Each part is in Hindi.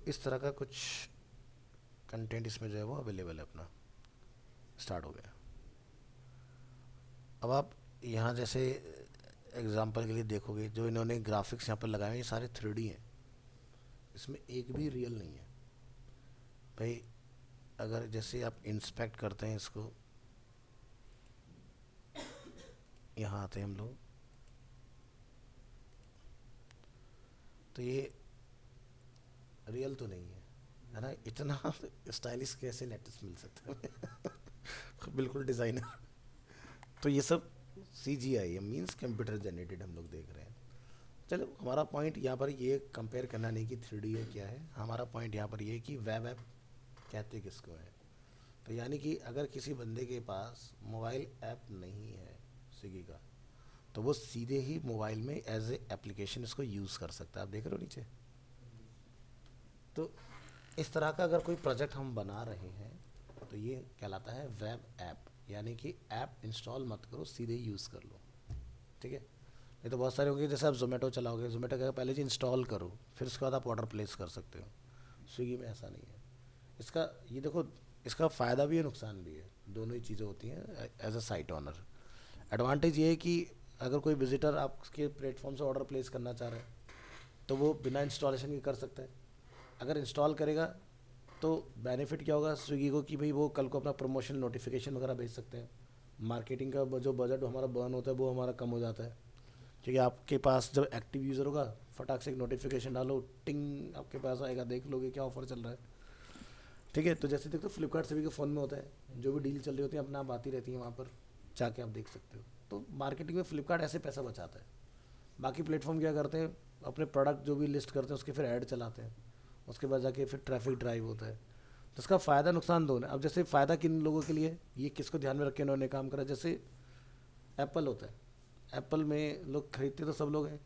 इस तरह का कुछ कंटेंट इसमें जो है वो अवेलेबल है अपना, स्टार्ट हो गया। अब आप यहाँ जैसे एग्जांपल के लिए देखोगे, जो इन्होंने ग्राफिक्स यहाँ पर लगाए हैं ये सारे 3D हैं, इसमें एक भी रियल नहीं है भाई। अगर जैसे आप इंस्पेक्ट करते हैं इसको, यहाँ आते हैं हम लोग, तो ये रियल तो नहीं है ना, इतना स्टाइलिश कैसे लेटेस्ट मिल सकता है बिल्कुल डिज़ाइनर। तो ये सब CGI है, मीन्स कंप्यूटर जनरेटेड हम लोग देख रहे हैं। चलो, हमारा पॉइंट यहाँ पर ये कंपेयर करना नहीं कि 3D है क्या है, हमारा पॉइंट यहाँ पर ये है कि वेब ऐप कहते किसको है। तो यानी कि अगर किसी बंदे के पास मोबाइल ऐप नहीं है स्विगी का, तो वो सीधे ही मोबाइल में एज ए एप्लीकेशन इसको यूज़ कर सकता है। आप देख रहे हो नीचे। तो इस तरह का अगर कोई प्रोजेक्ट हम बना रहे हैं तो ये कहलाता है वेब ऐप, यानी कि ऐप इंस्टॉल मत करो, सीधे यूज़ कर लो। ठीक है। नहीं तो बहुत सारे होंगे, जैसे आप जोमेटो चलाओगे, जोमेटो का पहले जी इंस्टॉल करो, फिर उसके बाद आप ऑर्डर प्लेस कर सकते हो। स्विगी में ऐसा नहीं है। इसका ये देखो, इसका फ़ायदा भी है नुकसान भी है, दोनों ही चीज़ें होती हैं as a site owner. Advantage ये है कि अगर कोई विजिटर आपके प्लेटफॉर्म से ऑर्डर प्लेस करना चाह रहा है तो वो बिना इंस्टॉलेशन के कर सकता है। अगर इंस्टॉल करेगा तो बेनिफिट क्या होगा स्विगी को कि भाई वो कल को अपना प्रमोशन नोटिफिकेशन वगैरह भेज सकते हैं। मार्केटिंग का जो बजट हमारा बर्न होता है वो हमारा कम हो जाता है, क्योंकि आपके पास जब एक्टिव यूज़र होगा, फटाक से एक नोटिफिकेशन डालो, टिंग आपके पास आएगा, देख लोगे क्या ऑफर चल रहा है। ठीक है। तो जैसे देखो फ्लिपकार्ट सभी के फ़ोन में होता है, जो भी डील चल रही होती है अपना आप आती रहती है, वहाँ पर जाके आप देख सकते हो। तो मार्केटिंग में फ्लिपकार्ट ऐसे पैसा बचाता है। बाकी प्लेटफॉर्म क्या करते हैं, अपने प्रोडक्ट जो भी लिस्ट करते हैं उसके फिर ऐड चलाते हैं, उसके बाद जाके फिर ट्रैफिक ड्राइव होता है। तो इसका फ़ायदा नुकसान दोनों है। अब जैसे फ़ायदा किन लोगों के लिए, ये किसको ध्यान में रख के इन्होंने काम करा, जैसे एप्पल होता है, एप्पल में लोग खरीदते तो सब लोग हैं,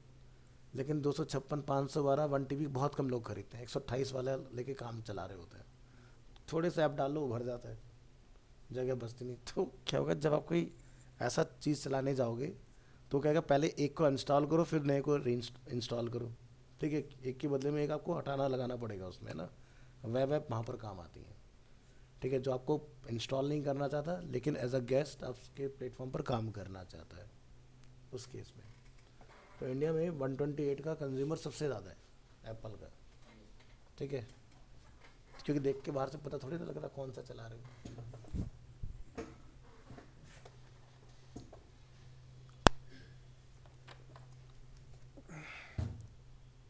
लेकिन 256 512 1 TB बहुत कम लोग खरीदते हैं, 128 वाला लेके काम चला रहे होते हैं। थोड़े से ऐप डाल लो, वो भर जाता है, जगह बचती नहीं। तो क्या होगा, जब आप कोई ऐसा चीज़ चलाने जाओगे तो कहेगा पहले एक को इंस्टॉल करो फिर नए को री इंस्टॉल करो। ठीक है। एक के बदले में एक आपको हटाना लगाना पड़ेगा उसमें ना। वेब ऐप वहाँ पर काम आती हैं। ठीक है। जो आपको इंस्टॉल नहीं करना चाहता लेकिन एज अ गेस्ट आपके प्लेटफॉर्म पर काम करना चाहता है, उस केस में। तो इंडिया में 128 का कंज्यूमर सबसे ज़्यादा है एप्पल का। ठीक है। क्योंकि देख के बाहर से पता थोड़ी ना लग रहा कौन सा चला रहे हो।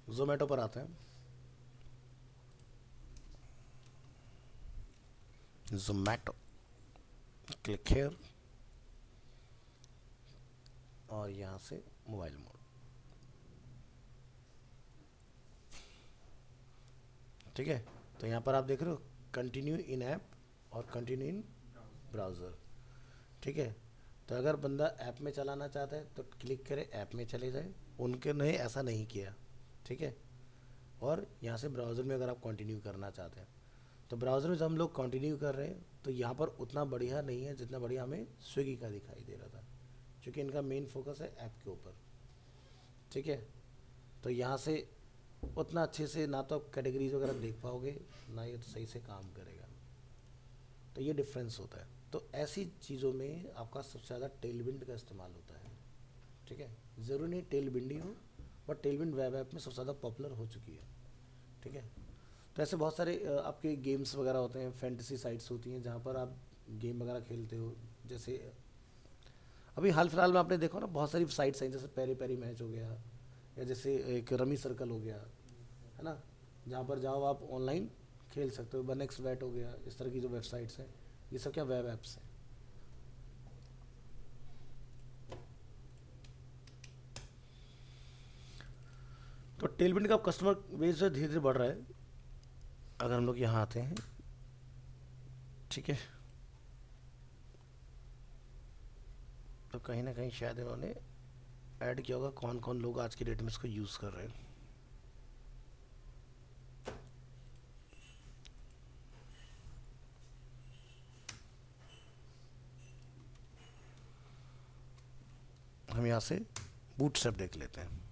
जोमेटो पर आते हैं। जोमेटो, क्लिक हेयर, और यहाँ से मोबाइल मोड। ठीक है। तो यहाँ पर आप देख रहे हो कंटिन्यू इन ऐप और कंटिन्यू इन ब्राउज़र। ठीक है। तो अगर बंदा ऐप में चलाना चाहता है तो क्लिक करे, ऐप में चले जाए। उनके ने ऐसा नहीं किया। ठीक है। और यहाँ से ब्राउज़र में अगर आप कंटिन्यू करना चाहते हैं, तो ब्राउज़र में जब हम लोग कंटिन्यू कर रहे हैं तो यहाँ पर उतना बढ़िया नहीं है जितना बढ़िया हमें स्विगी का दिखाई दे रहा था, क्योंकि इनका मेन फोकस है ऐप के ऊपर। ठीक है। तो यहाँ से उतना अच्छे से ना तो आप कैटेगरीज वगैरह देख पाओगे, ना ये तो सही से काम करेगा। तो ये डिफरेंस होता है। तो ऐसी चीज़ों में आपका सबसे ज़्यादा टेलविंड का इस्तेमाल होता है। ठीक है। ज़रूरी नहीं टेलविंड ही हो, बट टेलविंड वेब ऐप में सबसे ज़्यादा पॉपुलर हो चुकी है। ठीक है। तो ऐसे बहुत सारे आपके गेम्स वगैरह होते हैं, फैंटेसी साइट्स होती हैं जहाँ पर आप गेम वगैरह खेलते हो। जैसे अभी हाल फिलहाल में आपने देखो ना, बहुत सारी साइट्स हैं, जैसे पेरी पेरी मैच हो गया, या जैसे एक रमी सर्कल हो गया, है ना, जहाँ पर जाओ आप ऑनलाइन खेल सकते हो। वन एक्स बैट हो गया, इस तरह की जो वेबसाइट्स हैं, ये सब क्या वेब ऐप्स हैं। तो टेलविंड का कस्टमर बेस जो धीरे धीरे बढ़ रहा है। अगर हम लोग यहाँ आते हैं, ठीक है, तो कहीं ना कहीं शायद इन्होंने ऐड किया होगा कौन कौन लोग आज की डेट में इसको यूज़ कर रहे हैं। हम यहाँ से बूटस्ट्रैप देख लेते हैं।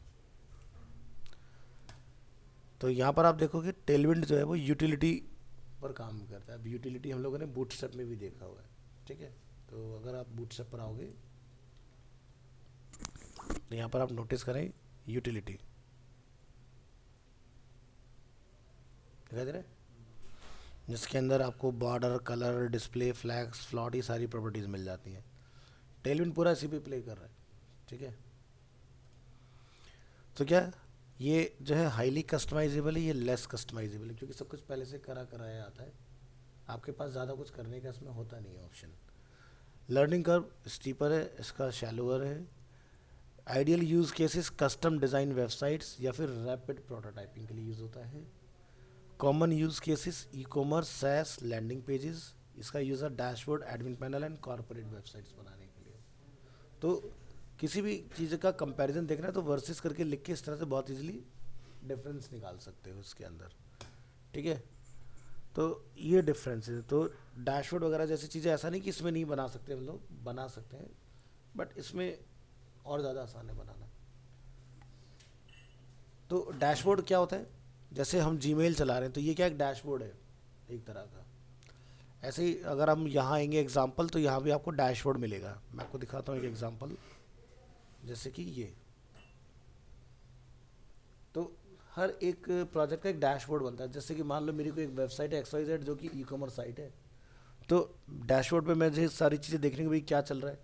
तो यहाँ पर आप देखोगे टेलविंड जो है वो यूटिलिटी पर काम करता है। अब यूटिलिटी हम लोगों ने बूटस्ट्रैप में भी देखा हुआ है, ठीक है। तो अगर आप बूटस्ट्रैप पर आओगे तो यहाँ पर आप नोटिस करें यूटिलिटी दिखाई दे रहा है, जिसके अंदर आपको border, colour, display, flags, float, ये सारी प्रॉपर्टीज़ मिल जाती हैं। टेलविंड पूरा इसी पे प्ले कर रहा है, ठीक है। तो क्या ये जो है हाईली कस्टमाइजेबल है, ये लेस कस्टमाइजेबल है, क्योंकि सब कुछ पहले से करा कराया आता है। आपके पास ज़्यादा कुछ करने का इसमें होता नहीं है ऑप्शन। लर्निंग कर्व स्टीपर है, इसका शैलोअर है। Ideal use cases custom design websites या फिर रैपिड प्रोटोटाइपिंग के लिए यूज़ होता है। Common use cases ecommerce, SaaS, landing pages. इसका यूज़ है dashboard, admin panel and corporate websites बनाने के लिए। तो किसी भी चीज़ का कंपैरिजन देखना है तो वर्सेस करके लिख के इस तरह से बहुत इजीली डिफरेंस निकाल सकते हो इसके अंदर, ठीक है। तो ये डिफरेंस है। तो डैशबोर्ड वगैरह जैसी चीज़ें ऐसा नहीं कि इसमें नहीं बना सकते, हम लोग बना सकते हैं, बट इसमें और ज़्यादा आसान है बनाना। तो डैशबोर्ड क्या होता है, जैसे हम जीमेल चला रहे हैं तो ये क्या एक डैशबोर्ड है एक तरह का। ऐसे ही अगर हम यहाँ आएंगे एग्जाम्पल, तो यहाँ भी आपको डैशबोर्ड मिलेगा। मैं आपको दिखाता हूँ एक एग्जाम्पल, जैसे कि ये। तो हर एक प्रोजेक्ट का एक डैशबोर्ड बनता है। जैसे कि मान लो मेरी कोई एक वेबसाइट है XYZ जो कि ई कॉमर्स साइट है, तो डैशबोर्ड पे मुझे सारी चीज़ें देखने को भाई क्या चल रहा है,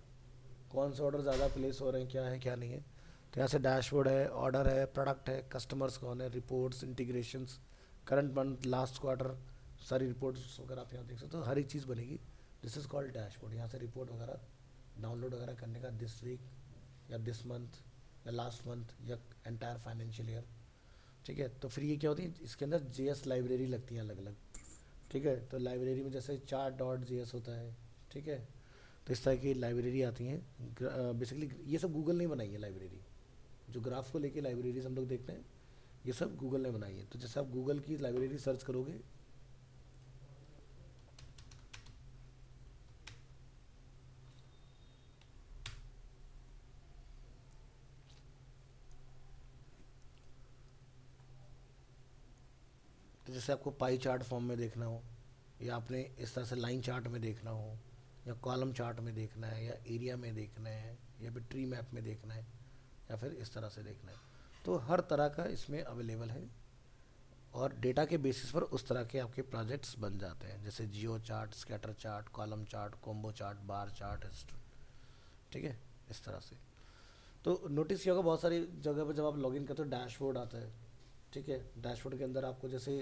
कौन से ऑर्डर ज़्यादा प्लेस हो रहे हैं, क्या है क्या नहीं है। तो यहाँ से डैशबोर्ड है, ऑर्डर है, प्रोडक्ट है, कस्टमर्स कौन है, reports, integrations, current month, last quarter, सारी रिपोर्ट्स वगैरह आप यहाँ देख सकते हो। हर एक चीज़ बनेगी, दिस इज़ कॉल्ड डैशबोर्ड। यहाँ से रिपोर्ट वगैरह डाउनलोड वगैरह करने का, दिस वीक या दिस मंथ या लास्ट मंथ या एंटायर फाइनेंशियल ईयर, ठीक है। तो फिर ये क्या होती है, इसके अंदर JS लाइब्रेरी लगती है अलग अलग, ठीक है। तो लाइब्रेरी में जैसे chart.js होता है, ठीक है। तो इस तरह की लाइब्रेरी आती हैं। बेसिकली ये सब गूगल ने बनाई है लाइब्रेरी। जो ग्राफ को लेके लाइब्रेरीज हम लोग देखते हैं, ये सब गूगल ने बनाई है। तो जैसे आप गूगल की लाइब्रेरी सर्च करोगे, तो जैसे आपको पाई चार्ट फॉर्म में देखना हो, या आपने इस तरह से लाइन चार्ट में देखना हो, या कॉलम चार्ट में देखना है, या एरिया में देखना है, या फिर ट्री मैप में देखना है, या फिर इस तरह से देखना है, तो हर तरह का इसमें अवेलेबल है। और डेटा के बेसिस पर उस तरह के आपके प्रोजेक्ट्स बन जाते हैं, जैसे geo chart, scatter chart, column chart, combo chart, bar chart, ठीक है, इस तरह से। तो नोटिस किया होगा बहुत सारी जगह पर जब आप लॉगिन करते हो डैशबोर्ड आता है, ठीक है। डैशबोर्ड के अंदर आपको जैसे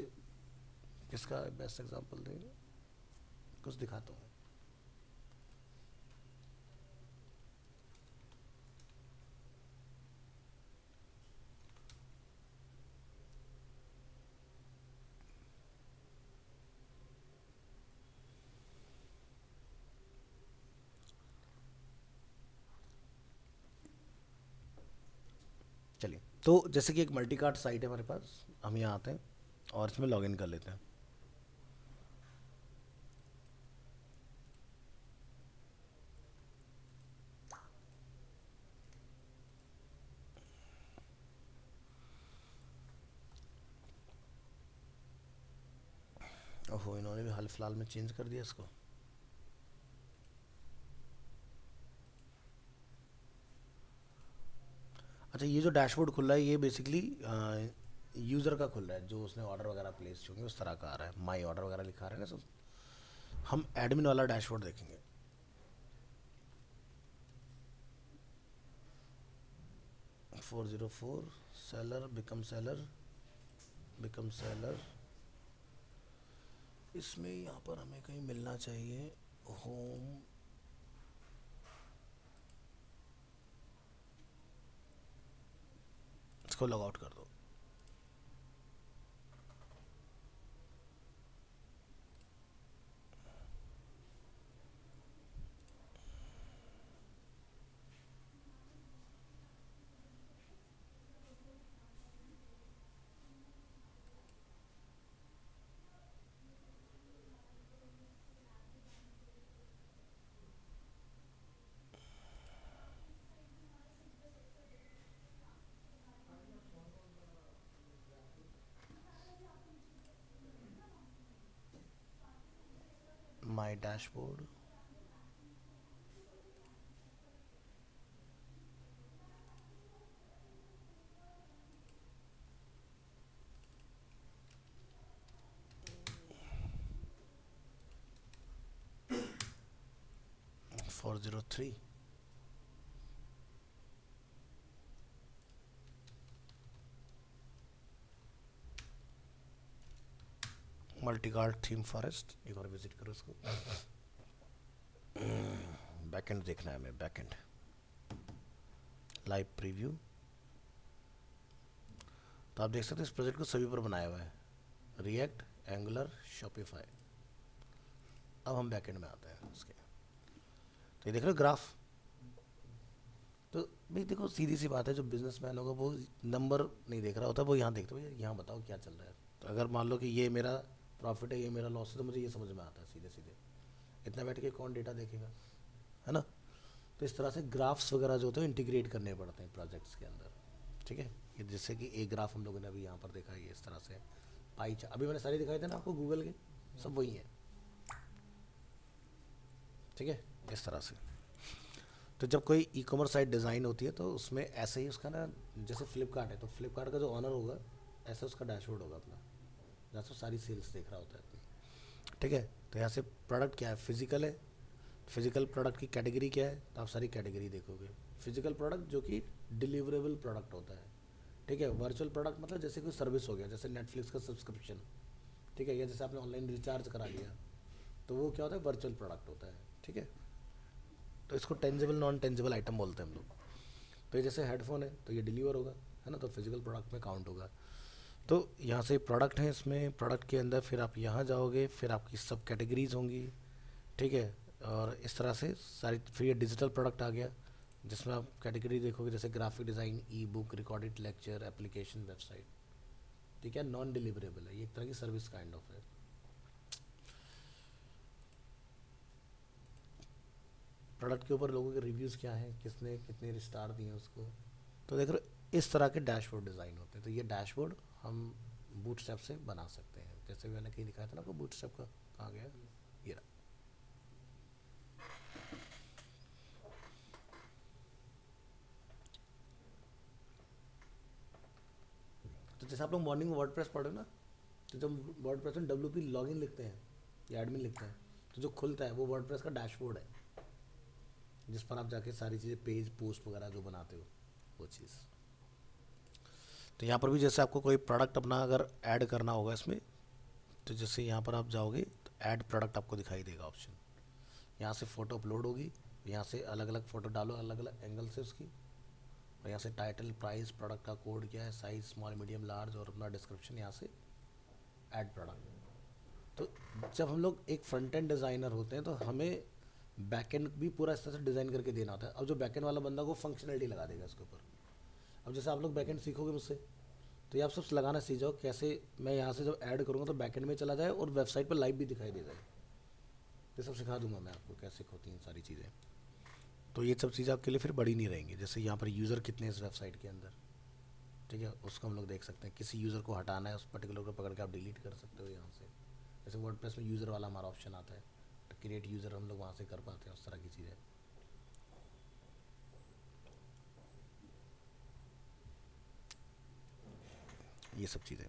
किसका बेस्ट एग्जांपल दें, कुछ दिखाता हूँ। चलिए, तो जैसे कि एक मल्टी कार्ट साइट है हमारे पास, हम यहाँ आते हैं और इसमें लॉगिन कर लेते हैं। ओहो, इन्होंने भी हाल फिलहाल में चेंज कर दिया इसको। अच्छा, ये जो डैशबोर्ड खुल रहा है ये बेसिकली यूज़र का खुल रहा है, जो उसने ऑर्डर वगैरह प्लेस होंगे उस तरह का आ रहा है, माई ऑर्डर वगैरह लिखा रहा है ना सब। हम एडमिन वाला डैशबोर्ड देखेंगे। 404 सेलर, बिकम सेलर। इसमें यहाँ पर हमें कहीं मिलना चाहिए होम। इसको लॉग आउट कर दो। My dashboard. Four zero three multicard theme forest, एक बार विजिट करो उसको। बैकएंड देखना है हमें, बैकएंड लाइव प्रीव्यू। तो आप देख सकते हैं इस प्रोजेक्ट को सभी पर बनाया हुआ है, रिएक्ट, एंगुलर, शॉपिफाई। अब हम बैकएंड में आते हैं उसके। तो ये देख रहे हो ग्राफ। तो भाई देखो सीधी सी बात है, जो बिजनेसमैन होगा वो नंबर नहीं देख रहा होता, वो यहाँ देखते हो यहाँ बताओ क्या चल रहा है। तो अगर मान लो कि ये मेरा प्रॉफिट है, ये मेरा लॉस है, तो मुझे ये समझ में आता है सीधे सीधे। इतना बैठ के कौन डेटा देखेगा, है ना। तो इस तरह से ग्राफ्स वगैरह जो होते हैं इंटीग्रेट करने पड़ते हैं प्रोजेक्ट्स के अंदर, ठीक है। ये जैसे कि एक ग्राफ हम लोगों ने अभी यहाँ पर देखा है, ये इस तरह से पाई चार्ट, अभी मैंने सारे दिखाए थे ना आपको गूगल के, सब वही है, ठीक है, इस तरह से। तो जब कोई ई कॉमर्स साइट डिज़ाइन होती है तो उसमें ऐसे ही उसका ना, जैसे फ्लिपकार्ट है तो फ्लिपकार्ट का जो ऑनर होगा ऐसा उसका डैशबोर्ड होगा अपना, जहाँ से सारी सेल्स देख रहा होता है अपनी, ठीक है। तो यहाँ से प्रोडक्ट क्या है, फिजिकल है, फिजिकल प्रोडक्ट की कैटेगरी क्या है, तो आप सारी कैटेगरी देखोगे। फिजिकल प्रोडक्ट जो कि डिलीवरेबल प्रोडक्ट होता है, ठीक है। वर्चुअल प्रोडक्ट मतलब जैसे कोई सर्विस हो गया, जैसे नेटफ्लिक्स का सब्सक्रिप्शन, ठीक है, या जैसे आपने ऑनलाइन रिचार्ज करा लिया, तो वो क्या होता है, वर्चुअल प्रोडक्ट होता है, ठीक है। तो इसको टेंजिबल नॉन टेंजिबल आइटम बोलते हैं हम लोग। तो ये जैसे हेडफोन है तो ये डिलीवर होगा, है ना, तो फिजिकल प्रोडक्ट में काउंट होगा। तो यहाँ से प्रोडक्ट है, इसमें प्रोडक्ट के अंदर फिर आप यहाँ जाओगे, फिर आपकी सब कैटेगरीज होंगी, ठीक है। और इस तरह से सारी, फिर ये डिजिटल प्रोडक्ट आ गया जिसमें आप कैटेगरी देखोगे, जैसे ग्राफिक डिज़ाइन, ई book, recorded lecture, application, website, ठीक है। नॉन डिलीवरेबल है, ये एक तरह की सर्विस काइंड ऑफ है। प्रोडक्ट के ऊपर लोगों के रिव्यूज़ क्या हैं, किसने कितने स्टार दिए उसको। तो देख रहे इस तरह के डैशबोर्ड डिज़ाइन होते हैं। तो ये डैशबोर्ड हम बूटस्ट्रैप से बना सकते हैं, जैसे मैंने कहीं दिखाया था ना आपको बूटस्ट्रैप का, कहाँ गया ये रहा। तो जैसे आप लोग मॉर्निंग में वर्डप्रेस पढ़ो ना, तो जब वर्डप्रेस में WP लॉगिन लिखते हैं या एडमिन लिखते हैं, तो जो खुलता है वो वर्डप्रेस का डैशबोर्ड है, जिस पर आप जाके सारी चीज़ें, पेज, पोस्ट वगैरह जो बनाते हो वो चीज़। तो यहाँ पर भी जैसे आपको कोई प्रोडक्ट अपना अगर ऐड करना होगा इसमें, तो जैसे यहाँ पर आप जाओगे तो ऐड प्रोडक्ट आपको दिखाई देगा ऑप्शन। यहाँ से फ़ोटो अपलोड होगी, यहाँ से अलग अलग फ़ोटो डालो अलग अलग एंगल से उसकी, और यहाँ से टाइटल, प्राइस, प्रोडक्ट का कोड क्या है, साइज़, स्मॉल, मीडियम, लार्ज, और अपना डिस्क्रिप्शन, यहाँ से ऐड प्रोडक्ट। तो जब हम लोग एक फ्रंट एंड डिज़ाइनर होते हैं तो हमें बैकएंड भी पूरा इस तरह से डिज़ाइन करके देना होता है। अब जो बैकएंड वाला बंदा को फंक्शनलिटी लगा देगा इसके ऊपर। अब जैसे आप लोग बैकएंड सीखोगे मुझसे, तो ये आप सब लगाना सीख जाओ, कैसे मैं यहाँ से जब ऐड करूँगा तो बैकएंड में चला जाए और वेबसाइट पर लाइव भी दिखाई दे जाए। ये सब सिखा दूंगा मैं आपको कैसे होती हैं सारी चीज़ें। तो ये सब चीज़ें आपके लिए फिर बड़ी नहीं रहेंगी। जैसे यहाँ पर यूज़र कितने इस वेबसाइट के अंदर, ठीक है, उसको हम लोग देख सकते हैं। किसी यूज़र को हटाना है, उस पर्टिकुलर को पकड़ के आप डिलीट कर सकते हो यहाँ से। जैसे वर्डप्रेस में यूज़र वाला हमारा ऑप्शन आता है, तो क्रिएट यूज़र हम लोग वहाँ से कर पाते हैं, उस तरह की चीज़ें। ये सब चीज़ें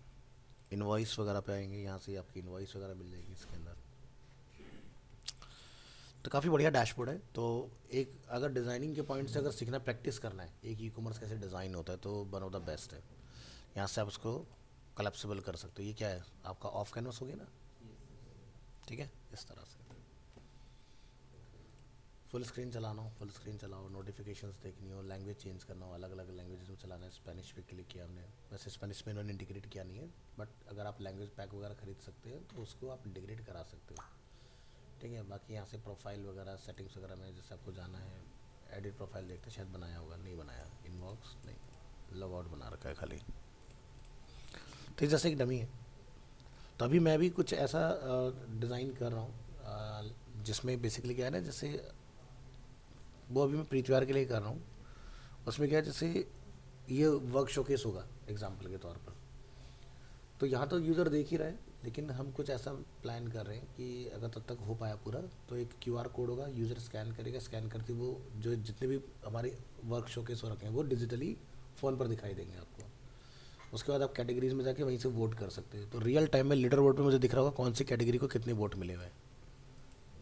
इनवॉइस वगैरह पे आएंगे, यहाँ से आपकी इनवॉइस वगैरह मिल जाएगी इसके अंदर। तो काफ़ी बढ़िया डैशबोर्ड है। तो एक अगर डिज़ाइनिंग के पॉइंट से अगर सीखना, प्रैक्टिस करना है एक ई कॉमर्स कैसे डिज़ाइन होता है, तो वन ऑफ द बेस्ट है। यहाँ से आप उसको कलेप्सिबल कर सकते हो। ये क्या है, आपका ऑफ कैनवस हो गया ना, ठीक है, इस तरह से। फुल स्क्रीन चलाना हो फुल स्क्रीन चलाओ, नोटिफिकेशंस देखनी हो, लैंग्वेज चेंज करना हो, अलग अलग लैंग्वेज में चलाना है। स्पेनिश पे क्लिक किया हमने, वैसे स्पेनिश में इन्होंने इंटीग्रेट किया नहीं है, बट अगर आप लैंग्वेज पैक वगैरह खरीद सकते हैं तो उसको आप इंटीग्रेट करा सकते हो, ठीक है। बाकी यहाँ से प्रोफाइल वगैरह, सेटिंग्स वगैरह में जैसे आपको जाना है, एडिट प्रोफाइल देखते, शायद बनाया होगा, नहीं बनाया, इनबॉक्स नहीं, लॉग आउट बना रखा है खाली। तो ये जैसे एक डमी है। तो अभी मैं भी कुछ ऐसा डिज़ाइन कर रहा हूँ जिसमें बेसिकली क्या है ना, जैसे वो अभी मैं प्रीतिवार के लिए कर रहा हूँ। उसमें क्या है, जैसे ये वर्क शोकेस होगा एग्जाम्पल के तौर पर, तो यहाँ तो यूज़र देख ही रहा है, लेकिन हम कुछ ऐसा प्लान कर रहे हैं कि अगर तब तक हो पाया पूरा तो एक क्यूआर कोड होगा, यूज़र स्कैन करेगा, स्कैन करके वो जो जितने भी हमारे वर्क शोकेस हो रखे हैं वो डिजिटली फ़ोन पर दिखाई देंगे आपको। उसके बाद आप कैटेगरीज में जाके वहीं से वोट कर सकते हैं। तो रियल टाइम में लीडर बोर्ड पे मुझे दिख रहा होगा कौन सी कैटेगरी को कितने वोट मिले हुए हैं,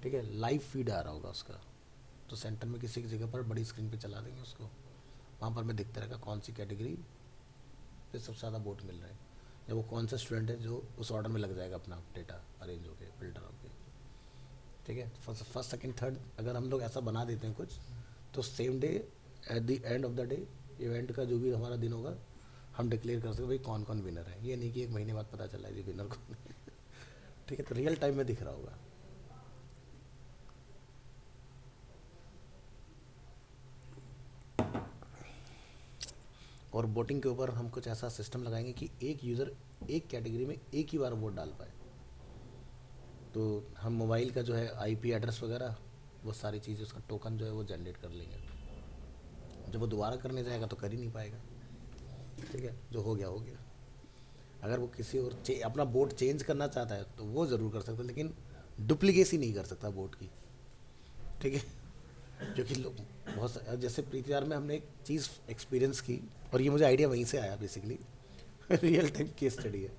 ठीक है, लाइव फीड आ रहा होगा उसका। तो सेंटर में किसी की जगह पर बड़ी स्क्रीन पे चला देंगे उसको, वहाँ पर मैं दिखता रहेगा कौन सी कैटेगरी पे सबसे ज़्यादा वोट मिल रहे हैं, या वो कौन सा स्टूडेंट है जो उस ऑर्डर में लग जाएगा अपना डेटा अरेंज होके फिल्टर होके, ठीक है। फर्स्ट सेकंड थर्ड अगर हम लोग ऐसा बना देते हैं कुछ, तो same day at the end of the day event का जो भी हमारा दिन होगा हम डिक्लेयर कर सकते भाई कौन कौन विनर है। ये नहीं कि एक महीने बाद पता चला है ये विनर कौन है ठीक है, तो रियल टाइम में दिख रहा होगा। और वोटिंग के ऊपर हम कुछ ऐसा सिस्टम लगाएंगे कि एक यूज़र एक कैटेगरी में एक ही बार वोट डाल पाए। तो हम मोबाइल का जो है आईपी एड्रेस वगैरह वो सारी चीज़ें उसका टोकन जो है वो जनरेट कर लेंगे। जब वो दोबारा करने जाएगा तो कर ही नहीं पाएगा, ठीक है, जो हो गया हो गया। अगर वो किसी और अपना वोट चेंज करना चाहता है तो वो ज़रूर कर सकता है, लेकिन डुप्लीकेसी नहीं कर सकता वोट की, ठीक है। क्योंकि लोग जैसे प्रीतियार में हमने एक चीज़ एक्सपीरियंस की, और ये मुझे आइडिया वहीं से आया basically real time case study है।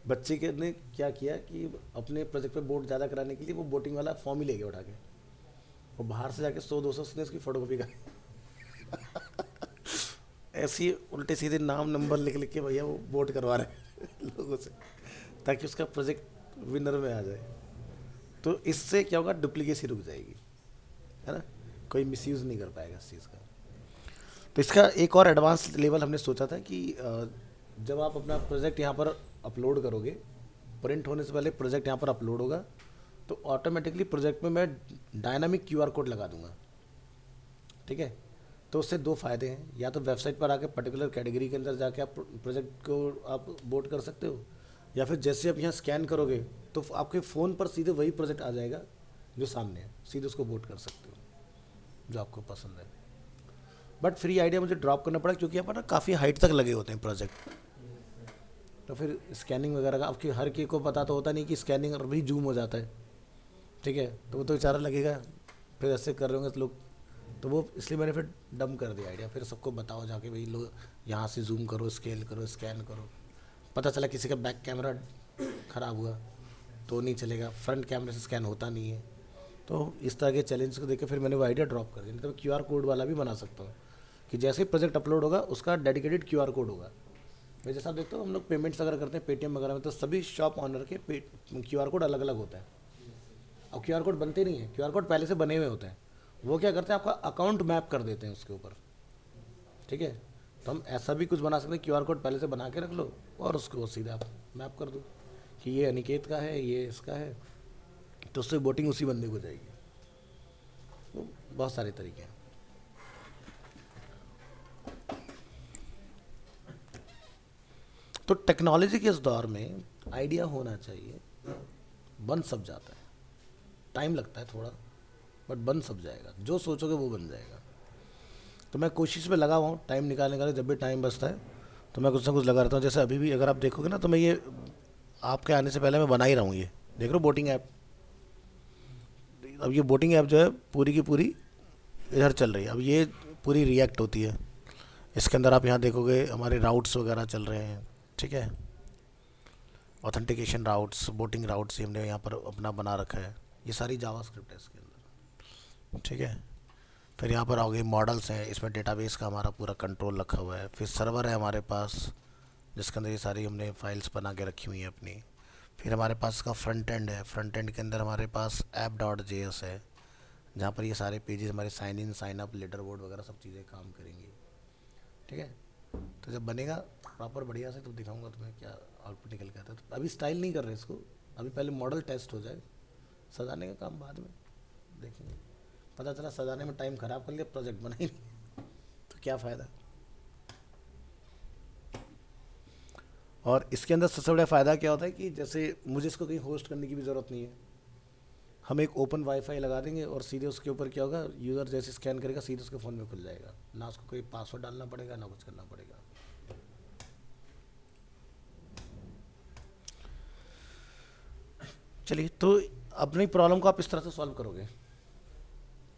बच्चे के ने क्या किया कि अपने प्रोजेक्ट पे वोट ज़्यादा कराने के लिए वो वोटिंग वाला फॉर्म ही ले गया उठा के, वो बाहर से जाके 100-200 उसने उसकी फ़ोटोकॉपी का ऐसे ही उल्टे सीधे नाम नंबर लिख लिख के भैया वो वोट करवा रहे हैं लोगों से, ताकि उसका प्रोजेक्ट विनर में आ जाए। तो इससे क्या होगा, डुप्लीकेसी रुक जाएगी, है ना, कोई मिसयूज़ नहीं कर पाएगा इस चीज़ का। तो इसका एक और एडवांस लेवल हमने सोचा था कि जब आप अपना प्रोजेक्ट यहाँ पर अपलोड करोगे, प्रिंट होने से पहले प्रोजेक्ट यहाँ पर अपलोड होगा, तो ऑटोमेटिकली प्रोजेक्ट में मैं डायनामिक क्यूआर कोड लगा दूंगा, ठीक है। तो उससे दो फ़ायदे हैं, या तो वेबसाइट पर आके पर्टिकुलर कैटेगरी के अंदर जाके आप प्रोजेक्ट को आप वोट कर सकते हो, या फिर जैसे आप यहाँ स्कैन करोगे तो आपके फ़ोन पर सीधे वही प्रोजेक्ट आ जाएगा जो सामने है, सीधे उसको वोट कर सकते हो जो आपको पसंद है। बट फ्री आइडिया मुझे ड्रॉप करना पड़ा क्योंकि यहाँ पर ना काफ़ी हाइट तक लगे होते हैं प्रोजेक्ट, तो फिर स्कैनिंग वगैरह का आपकी हर की को पता तो होता नहीं कि स्कैनिंग और भी जूम हो जाता है, ठीक है, तो वो तो बेचारा लगेगा, फिर ऐसे कर रहे होंगे तो लोग, तो वो इसलिए मैंने फिर डम कर दिया आइडिया। फिर सबको बताओ जाके भाई लोग यहाँ से जूम करो, स्केल करो, स्कैन करो। पता चला किसी का बैक कैमरा ख़राब हुआ तो नहीं चलेगा, फ्रंट कैमरे से स्कैन होता नहीं है। तो इस तरह के चैलेंज को देख के फिर मैंने वो आइडिया ड्रॉप कर दिया। नहीं तो मैं क्यूआर कोड वाला भी बना सकता हूँ कि जैसे ही प्रोजेक्ट अपलोड होगा उसका डेडिकेटेड क्यूआर कोड होगा। मैं जैसा आप देखते हो हम लोग पेमेंट्स अगर करते हैं पेटीएम वगैरह में, तो सभी शॉप ऑनर के क्यूआर कोड अलग अलग होता है। अब क्यूआर कोड बनते नहीं है, क्यूआर कोड पहले से बने हुए होते हैं। वो क्या करते हैं, आपका अकाउंट मैप कर देते हैं उसके ऊपर, ठीक है। तो हम ऐसा भी कुछ बना सकते हैं, क्यूआर कोड पहले से बना के रख लो और उसको सीधा आप मैप कर दो कि ये अनिकेत का है, ये इसका है, तो उससे वोटिंग उसी बंदे को जाएगी। तो बहुत सारे तरीके हैं। तो टेक्नोलॉजी के इस दौर में आइडिया होना चाहिए, बन सब जाता है, टाइम लगता है थोड़ा बट बन सब जाएगा, जो सोचोगे वो बन जाएगा। तो मैं कोशिश में लगा हुआ हूँ टाइम निकालने का, जब भी टाइम बचता है तो मैं कुछ ना कुछ लगा रहता हूँ। जैसे अभी भी अगर आप देखोगे ना, तो मैं ये आपके आने से पहले मैं बना ही रहा हूँ, ये देख रहे हो बोटिंग ऐप। अब ये बोटिंग ऐप जो है पूरी की पूरी इधर चल रही है, अब ये पूरी रिएक्ट होती है। इसके अंदर आप यहाँ देखोगे हमारे राउट्स वगैरह चल रहे हैं, ठीक है, ऑथेंटिकेशन राउट्स, बोटिंग राउट्स हमने यहाँ पर अपना बना रखा है। ये सारी जावास्क्रिप्ट है इसके अंदर, ठीक है। फिर यहाँ पर आओगे मॉडल्स हैं, इसमें डेटाबेस का हमारा पूरा कंट्रोल रखा हुआ है। फिर सर्वर है हमारे पास जिसके अंदर ये सारी हमने फाइल्स बना के रखी हुई हैं अपनी। फिर हमारे पास इसका फ्रंट एंड है, फ्रंट एंड के अंदर हमारे पास app.js है, जहाँ पर ये सारे पेजेस हमारे sign in, sign up, letter board वगैरह सब चीज़ें काम करेंगी, ठीक है। तो जब बनेगा प्रॉपर बढ़िया से तो दिखाऊंगा तुम्हें क्या आउटपुट निकल के आता है। तो अभी स्टाइल नहीं कर रहे इसको, अभी पहले मॉडल टेस्ट हो जाए, सजाने का काम बाद में देखेंगे। पता चला सजाने में टाइम ख़राब कर लिया, प्रोजेक्ट बना ही नहीं तो क्या फ़ायदा। और इसके अंदर सबसे बड़ा फ़ायदा क्या होता है कि जैसे मुझे इसको कहीं होस्ट करने की भी ज़रूरत नहीं है, हम एक ओपन वाईफाई लगा देंगे और सीधे उसके ऊपर क्या होगा, यूज़र जैसे स्कैन करेगा सीधे उसके फ़ोन में खुल जाएगा, ना उसको कोई पासवर्ड डालना पड़ेगा ना कुछ करना पड़ेगा। चलिए, तो अपनी प्रॉब्लम को आप इस तरह से सॉल्व करोगे,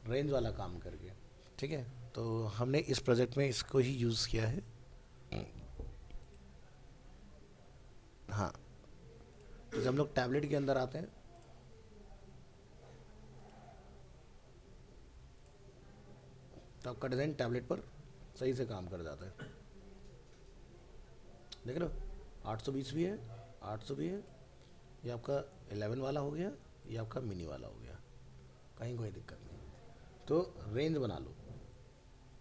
रेंज वाला काम करके। ठीक है, तो हमने इस प्रोजेक्ट में इसको ही यूज़ किया है। हाँ, तो जब हम लोग टैबलेट के अंदर आते हैं, तो आपका डिज़ाइन टैबलेट पर सही से काम कर जाता है। देख रहे हो, 820 भी है, 800 भी है, ये आपका 11 वाला हो गया, ये आपका मिनी वाला हो गया, कहीं कोई दिक्कत नहीं। तो रेंज बना लो,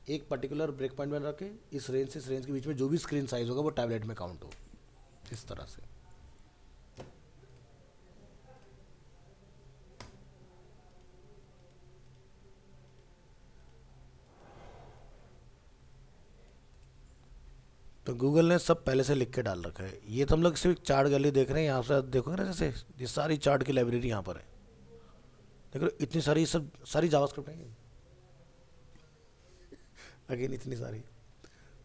एक पर्टिकुलर ब्रेक पॉइंट में रखे, इस रेंज से इस रेंज के बीच में जो भी स्क्रीन साइज होगा वो टैबलेट में काउंट हो, इस तरह से। तो गूगल ने सब पहले से लिख के डाल रखा है। ये तो हम लोग सिर्फ चार्ट गैलरी देख रहे हैं, यहाँ से देखोगे ना, जैसे ये सारी चार्ट की लाइब्रेरी यहाँ पर है। देख रहे हो, इतनी सारी, सब सारी जावास्क्रिप्ट है अगेन, इतनी सारी।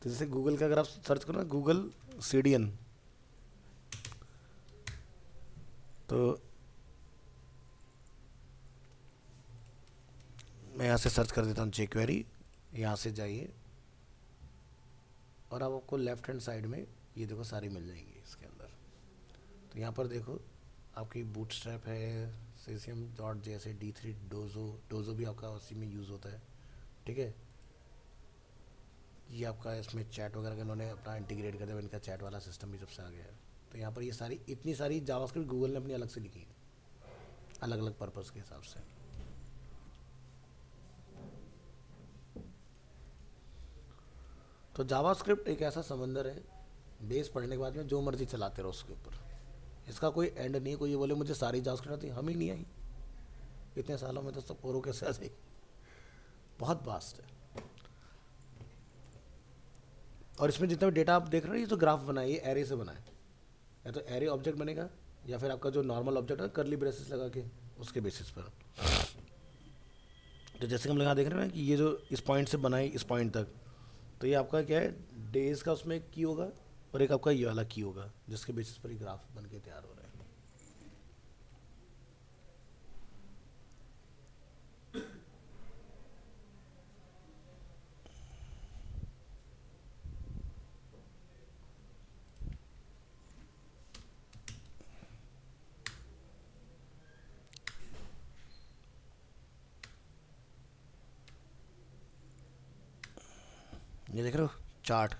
तो जैसे गूगल का अगर आप सर्च करो ना, गूगल CDN, तो मैं यहाँ से सर्च कर देता हूँ jQuery, यहाँ से जाइए और अब आपको लेफ्ट हैंड साइड में ये देखो सारी मिल जाएंगी इसके अंदर। तो यहाँ पर देखो आपकी बूटस्ट्रैप है, CCM.js, D3, डोजो भी आपका उसी में यूज़ होता है। ठीक है, ये आपका इसमें चैट वगैरह का इन्होंने अपना इंटीग्रेट कर दिया, इनका चैट वाला सिस्टम भी जब से आ गया है। तो यहाँ पर ये सारी, इतनी सारी जावास्क्रिप्ट गूगल ने अपनी अलग से लिखी है, अलग अलग पर्पज़ के हिसाब से। तो जावास्क्रिप्ट एक ऐसा समंदर है, बेस पढ़ने के बाद में जो मर्जी चलाते रहो उसके ऊपर, इसका कोई एंड नहीं। कोई ये बोले मुझे सारी जावास्क्रिप्ट आती, हम ही नहीं आई इतने सालों में, तो सब औरों कैसे आ जाएगी, बहुत वास्ट है। और इसमें जितना भी डेटा आप देख रहे हो, ये जो ग्राफ बना है ये एरे से बना है, या तो एरे ऑब्जेक्ट बनेगा या फिर आपका जो नॉर्मल ऑब्जेक्ट है करली ब्रेसेस लगा के उसके बेसिस पर। तो जैसे हम लोग यहाँ देख रहे हैं कि ये जो इस पॉइंट से बना है इस पॉइंट तक, तो ये आपका क्या है, डेज का उसमें की होगा और एक आपका ये वाला की होगा, जिसके बेसिस पर ही ग्राफ बन के तैयार हो रहा है। ये देख रहे हो चार्ट,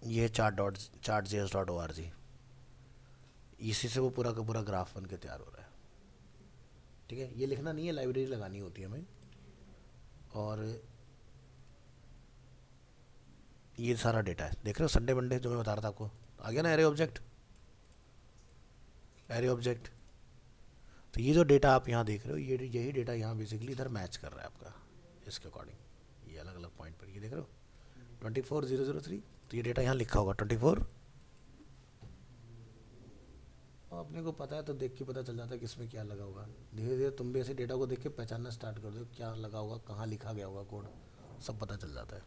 ये chartjs.org, इसी से वो पूरा का पूरा ग्राफ बन के तैयार हो रहा है। ठीक है, ये लिखना नहीं है, लाइब्रेरी लगानी होती है हमें। और ये सारा डेटा है, देख रहे हो, संडे मंडे जो मैं बता रहा था आपको, आ गया ना एरे ऑब्जेक्ट, एरे ऑब्जेक्ट। तो ये जो डेटा आप यहाँ देख रहे हो, ये यही डेटा यहाँ बेसिकली इधर मैच कर रहा है आपका इसके अकॉर्डिंग, ये अलग अलग पॉइंट पर, ये देख रहे हो 24003, तो ये डेटा यहाँ लिखा होगा 24। और अपने को पता है तो देख के पता चल जाता है कि इसमें क्या लगा होगा। धीरे धीरे तुम भी ऐसे डेटा को देख के पहचानना स्टार्ट कर दो, क्या लगा होगा, कहाँ लिखा गया होगा कोड, सब पता चल जाता है।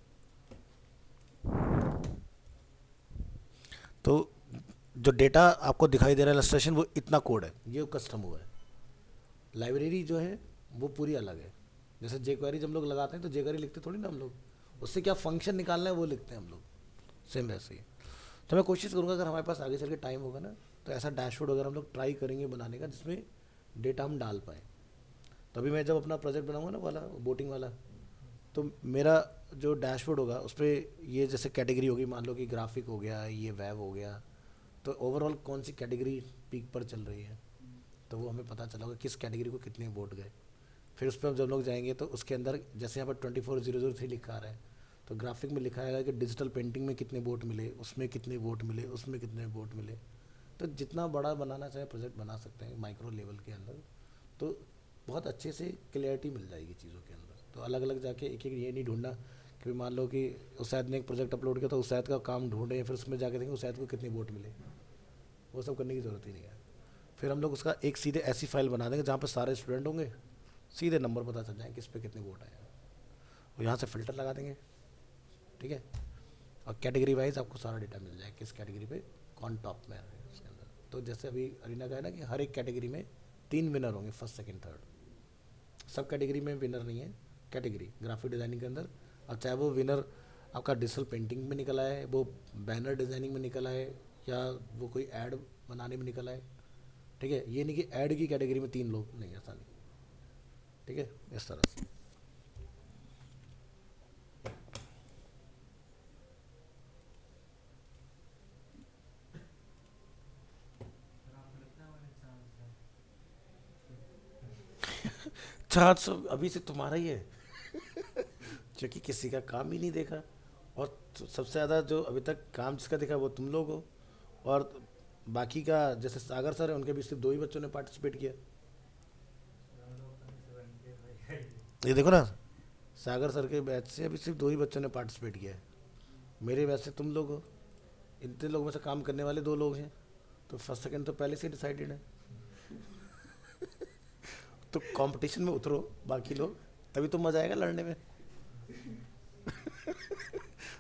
तो जो डेटा आपको दिखाई दे रहा है इलस्ट्रेशन, वो इतना कोड है, ये कस्टम हुआ है। लाइब्रेरी जो है वो पूरी अलग है। जैसे jQuery जब हम लोग लगाते हैं तो jQuery लिखते थोड़ी ना हम लोग, उससे क्या फंक्शन निकालना है वो लिखते हैं हम लोग, सेम वैसे ही। तो मैं कोशिश करूँगा अगर हमारे पास आगे चल के टाइम होगा ना, तो ऐसा डैशबोर्ड अगर हम लोग ट्राई करेंगे बनाने का जिसमें डेटा हम डाल पाएँ। तभी मैं जब अपना प्रोजेक्ट बनाऊँगा ना वाला बोटिंग वाला, तो मेरा जो डैशबोर्ड होगा उस पर ये जैसे कैटेगरी होगी, मान लो कि ग्राफिक हो गया, ये वेब हो गया, तो ओवरऑल कौन सी कैटेगरी पीक पर चल रही है, तो वो हमें पता चला होगा किस कैटेगरी को कितने वोट गए। फिर उस पर हम जब लोग जाएंगे तो उसके अंदर जैसे यहाँ पर 24003 लिखा आ रहा है, तो ग्राफिक में लिखा आएगा कि डिजिटल पेंटिंग में कितने वोट मिले, उसमें कितने वोट मिले, उसमें कितने वोट मिले। तो जितना बड़ा बनाना चाहे प्रोजेक्ट बना सकते हैं माइक्रो लेवल के अंदर, तो बहुत अच्छे से क्लियरिटी मिल जाएगी चीज़ों के अंदर। तो अलग अलग जाके एक एक ये नहीं ढूंढना कि मान लो कि उसैद ने एक प्रोजेक्ट अपलोड किया तो उसैद का काम ढूंढे, फिर उसमें जाके देखेंगे उसैद को कितने वोट मिले, वो सब करने की ज़रूरत ही नहीं है। फिर हम लोग उसका एक सीधे ऐसी फाइल बना देंगे जहाँ पर सारे स्टूडेंट होंगे, सीधे नंबर पता चल जाए किस पे कितने वोट आए हैं, और यहाँ से फ़िल्टर लगा देंगे। ठीक है, और कैटेगरी वाइज आपको सारा डेटा मिल जाए किस कैटेगरी पे कौन टॉप में है उसके अंदर। तो जैसे अभी अरीना का है ना कि हर एक कैटेगरी में 3 विनर होंगे, फर्स्ट सेकंड थर्ड। सब कैटेगरी में विनर नहीं है, कैटेगरी ग्राफिक डिज़ाइनिंग के अंदर। अब चाहे वो विनर आपका डिजिटल पेंटिंग में निकल आए, वो बैनर डिज़ाइनिंग में निकल आए, या वो कोई ऐड बनाने में निकल आए, ठीक है। ये नहीं कि ऐड की कैटेगरी में 3 लोग, नहीं, ऐसा नहीं, ठीक है, इस तरह से। चार्ज अभी से तुम्हारा ही है क्योंकि किसी का काम ही नहीं देखा, और सबसे ज़्यादा जो अभी तक काम जिसका देखा वो तुम लोग हो, और बाकी का जैसे सागर सर है उनके भी सिर्फ 2 ही बच्चों ने पार्टिसिपेट किया। ये देखो ना, सागर सर के बैच से अभी सिर्फ 2 ही बच्चों ने पार्टिसिपेट किया है। मेरे बैच से तुम लोग हो, इतने लोगों में से काम करने वाले 2 लोग हैं, तो फर्स्ट सेकंड तो पहले से डिसाइडेड है। तो कंपटीशन में उतरो बाकी लोग, तभी तो मजा आएगा लड़ने में।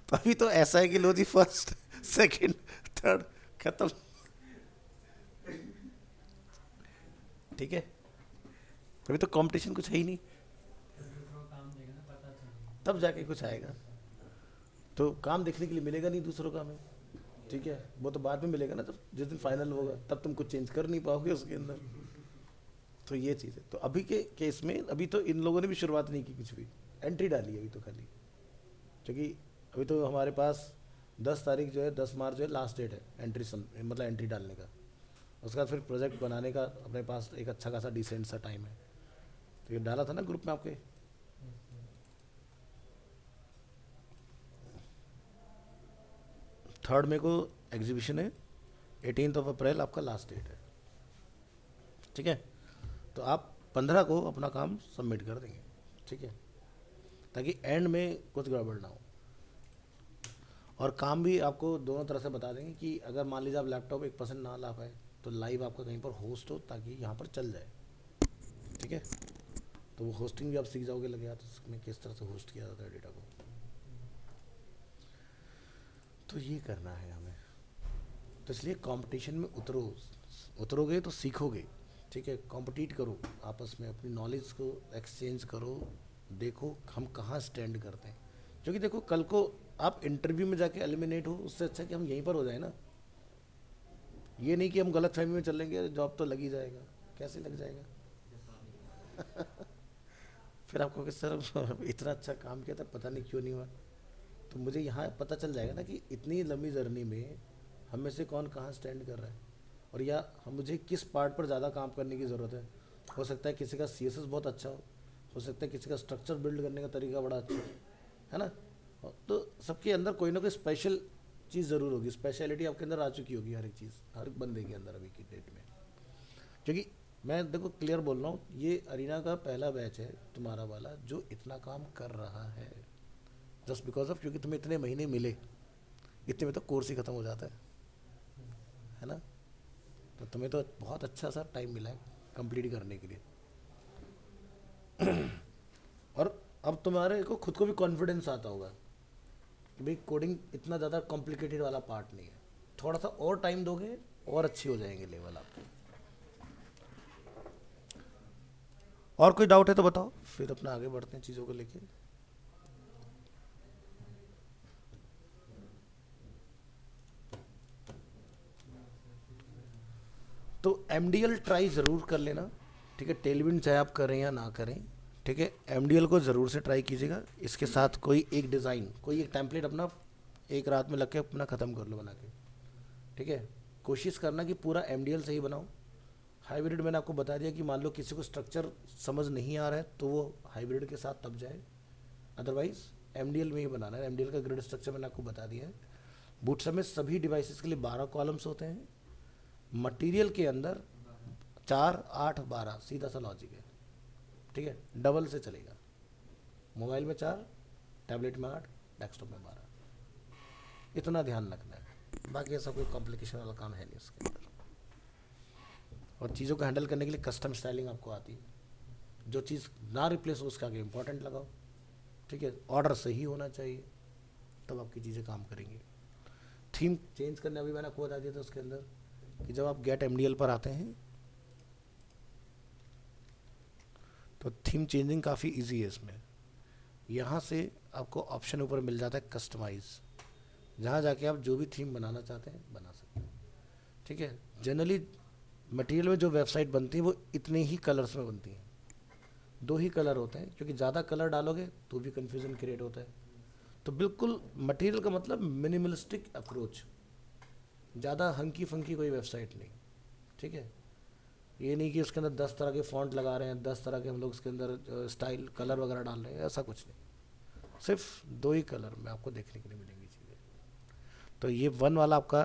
तो अभी तो ऐसा है कि लो जी, फर्स्ट सेकंड थर्ड खत्म, ठीक है। अभी तो कंपटीशन कुछ है ही नहीं, तब जाके कुछ आएगा। तो काम देखने के लिए मिलेगा नहीं दूसरों का हमें, ठीक है, वो तो बाद में मिलेगा ना, जब जिस दिन फाइनल होगा तब तुम कुछ चेंज कर नहीं पाओगे उसके अंदर। तो ये चीज़ है। तो अभी के केस में अभी तो इन लोगों ने भी शुरुआत नहीं की, कुछ भी एंट्री डाली है अभी तो खाली, क्योंकि अभी तो हमारे पास 10 तारीख जो है, 10 मार्च जो है लास्ट डेट है एंट्री, मतलब एंट्री डालने का। उसके बाद फिर प्रोजेक्ट बनाने का अपने पास एक अच्छा खासा डिसेंट सा टाइम है। तो ये डाला था ना ग्रुप में आपके। थर्ड में को एग्जीबिशन है, 18 अप्रैल आपका लास्ट डेट है, ठीक है। तो आप 15 को अपना काम सबमिट कर देंगे, ठीक है, ताकि एंड में कुछ गड़बड़ ना हो। और काम भी आपको दोनों तरह से बता देंगे कि अगर मान लीजिए आप लैपटॉप 1% ना ला पाए तो लाइव आपका कहीं पर होस्ट हो, ताकि यहाँ पर चल जाए, ठीक है। तो वो होस्टिंग भी आप सीख जाओगे लगे हाथ, उसमें किस तरह से होस्ट किया जाता है डेटा को। तो ये करना है हमें। तो इसलिए कंपटीशन में उतरोगे तो सीखोगे, ठीक है। कॉम्पिटिट करो आपस में, अपनी नॉलेज को एक्सचेंज करो, देखो हम कहाँ स्टैंड करते हैं। क्योंकि देखो कल को आप इंटरव्यू में जाके एलिमिनेट हो, उससे अच्छा कि हम यहीं पर हो जाए ना। ये नहीं कि हम गलत फहमी में चलेंगे, जॉब तो लग ही जाएगा, कैसे लग जाएगा। फिर आपको कि सर इतना अच्छा काम किया था, पता नहीं क्यों नहीं हुआ। तो मुझे यहाँ पता चल जाएगा ना कि इतनी लंबी जर्नी में हम में से कौन कहाँ स्टैंड कर रहा है, और या हम मुझे किस पार्ट पर ज़्यादा काम करने की ज़रूरत है। हो सकता है किसी का CSS बहुत अच्छा हो सकता है किसी का स्ट्रक्चर बिल्ड करने का तरीका बड़ा अच्छा है ना। तो सबके अंदर कोई ना कोई स्पेशल चीज़ ज़रूर होगी, स्पेशलिटी आपके अंदर आ चुकी होगी, हर एक चीज़ हर बंदे के अंदर अभी की डेट में। क्योंकि मैं देखो क्लियर बोल रहा हूँ, ये अरीना का पहला बैच है तुम्हारा वाला जो इतना काम कर रहा है, जस्ट बिकॉज ऑफ क्योंकि तुम्हें इतने महीने मिले, इतने में तो कोर्स ही ख़त्म हो जाता है ना। तो तुम्हें तो बहुत अच्छा सा टाइम मिला है कंप्लीट करने के लिए। और अब तुम्हारे को खुद को भी कॉन्फिडेंस आता होगा कि भाई कोडिंग इतना ज़्यादा कॉम्प्लिकेटेड वाला पार्ट नहीं है, थोड़ा सा और टाइम दोगे और अच्छी हो जाएंगे लेवल आपके। और कोई डाउट है तो बताओ, फिर अपना आगे बढ़ते हैं चीज़ों को लेके। तो MDL ट्राई ज़रूर कर लेना, ठीक है। टेलविंड चाहे आप करें या ना करें, ठीक है, MDL को ज़रूर से ट्राई कीजिएगा। इसके साथ कोई एक डिज़ाइन, कोई एक टेम्पलेट अपना एक रात में लग के अपना ख़त्म कर लो बना के, ठीक है। कोशिश करना कि पूरा MDL से ही बनाओ। हाइब्रिड मैंने आपको बता दिया कि मान लो किसी को स्ट्रक्चर समझ नहीं आ रहा है तो वो हाइब्रिड के साथ तब जाए, अदरवाइज MDL में ही बनाना है। MDL का ग्रिड स्ट्रक्चर मैंने आपको बता दिया है। बूटस्ट्रैप में सभी डिवाइसेस के लिए 12 कॉलम्स होते हैं, मटेरियल के अंदर 4, 8, 12 सीधा सा लॉजिक है, ठीक है। डबल से चलेगा, मोबाइल में 4, टैबलेट में 8, डेस्कटॉप में 12, इतना ध्यान रखना है। बाकी ऐसा कोई कॉम्प्लिकेशन वाला काम है नहीं उसके अंदर। और चीज़ों को हैंडल करने के लिए कस्टम स्टाइलिंग आपको आती है। जो चीज़ ना रिप्लेस हो उसका आगे इंपॉर्टेंट लगाओ, ठीक है। ऑर्डर सही होना चाहिए, तब आपकी चीज़ें काम करेंगी। थीम चेंज करने अभी मैंने आपको बता दिया था उसके अंदर, कि जब आप गेट एमडीएल पर आते हैं तो थीम चेंजिंग काफ़ी इजी है इसमें। यहाँ से आपको ऑप्शन ऊपर मिल जाता है कस्टमाइज, जहाँ जाके आप जो भी थीम बनाना चाहते हैं बना सकते हैं। ठीक है, जनरली मटेरियल में जो वेबसाइट बनती है वो इतने ही कलर्स में बनती हैं, 2 ही कलर होते हैं, क्योंकि ज़्यादा कलर डालोगे तो भी कन्फ्यूज़न क्रिएट होता है। तो बिल्कुल मटेरियल का मतलब मिनिमलिस्टिक अप्रोच, ज़्यादा हंकी फंकी कोई वेबसाइट नहीं। ठीक है, ये नहीं कि उसके अंदर 10 तरह के फॉन्ट लगा रहे हैं, 10 तरह के हम लोग उसके अंदर स्टाइल कलर वगैरह डाल रहे हैं, ऐसा कुछ नहीं। सिर्फ 2 ही कलर में आपको देखने के लिए मिलेंगी चीज़ें। तो ये 1 वाला आपका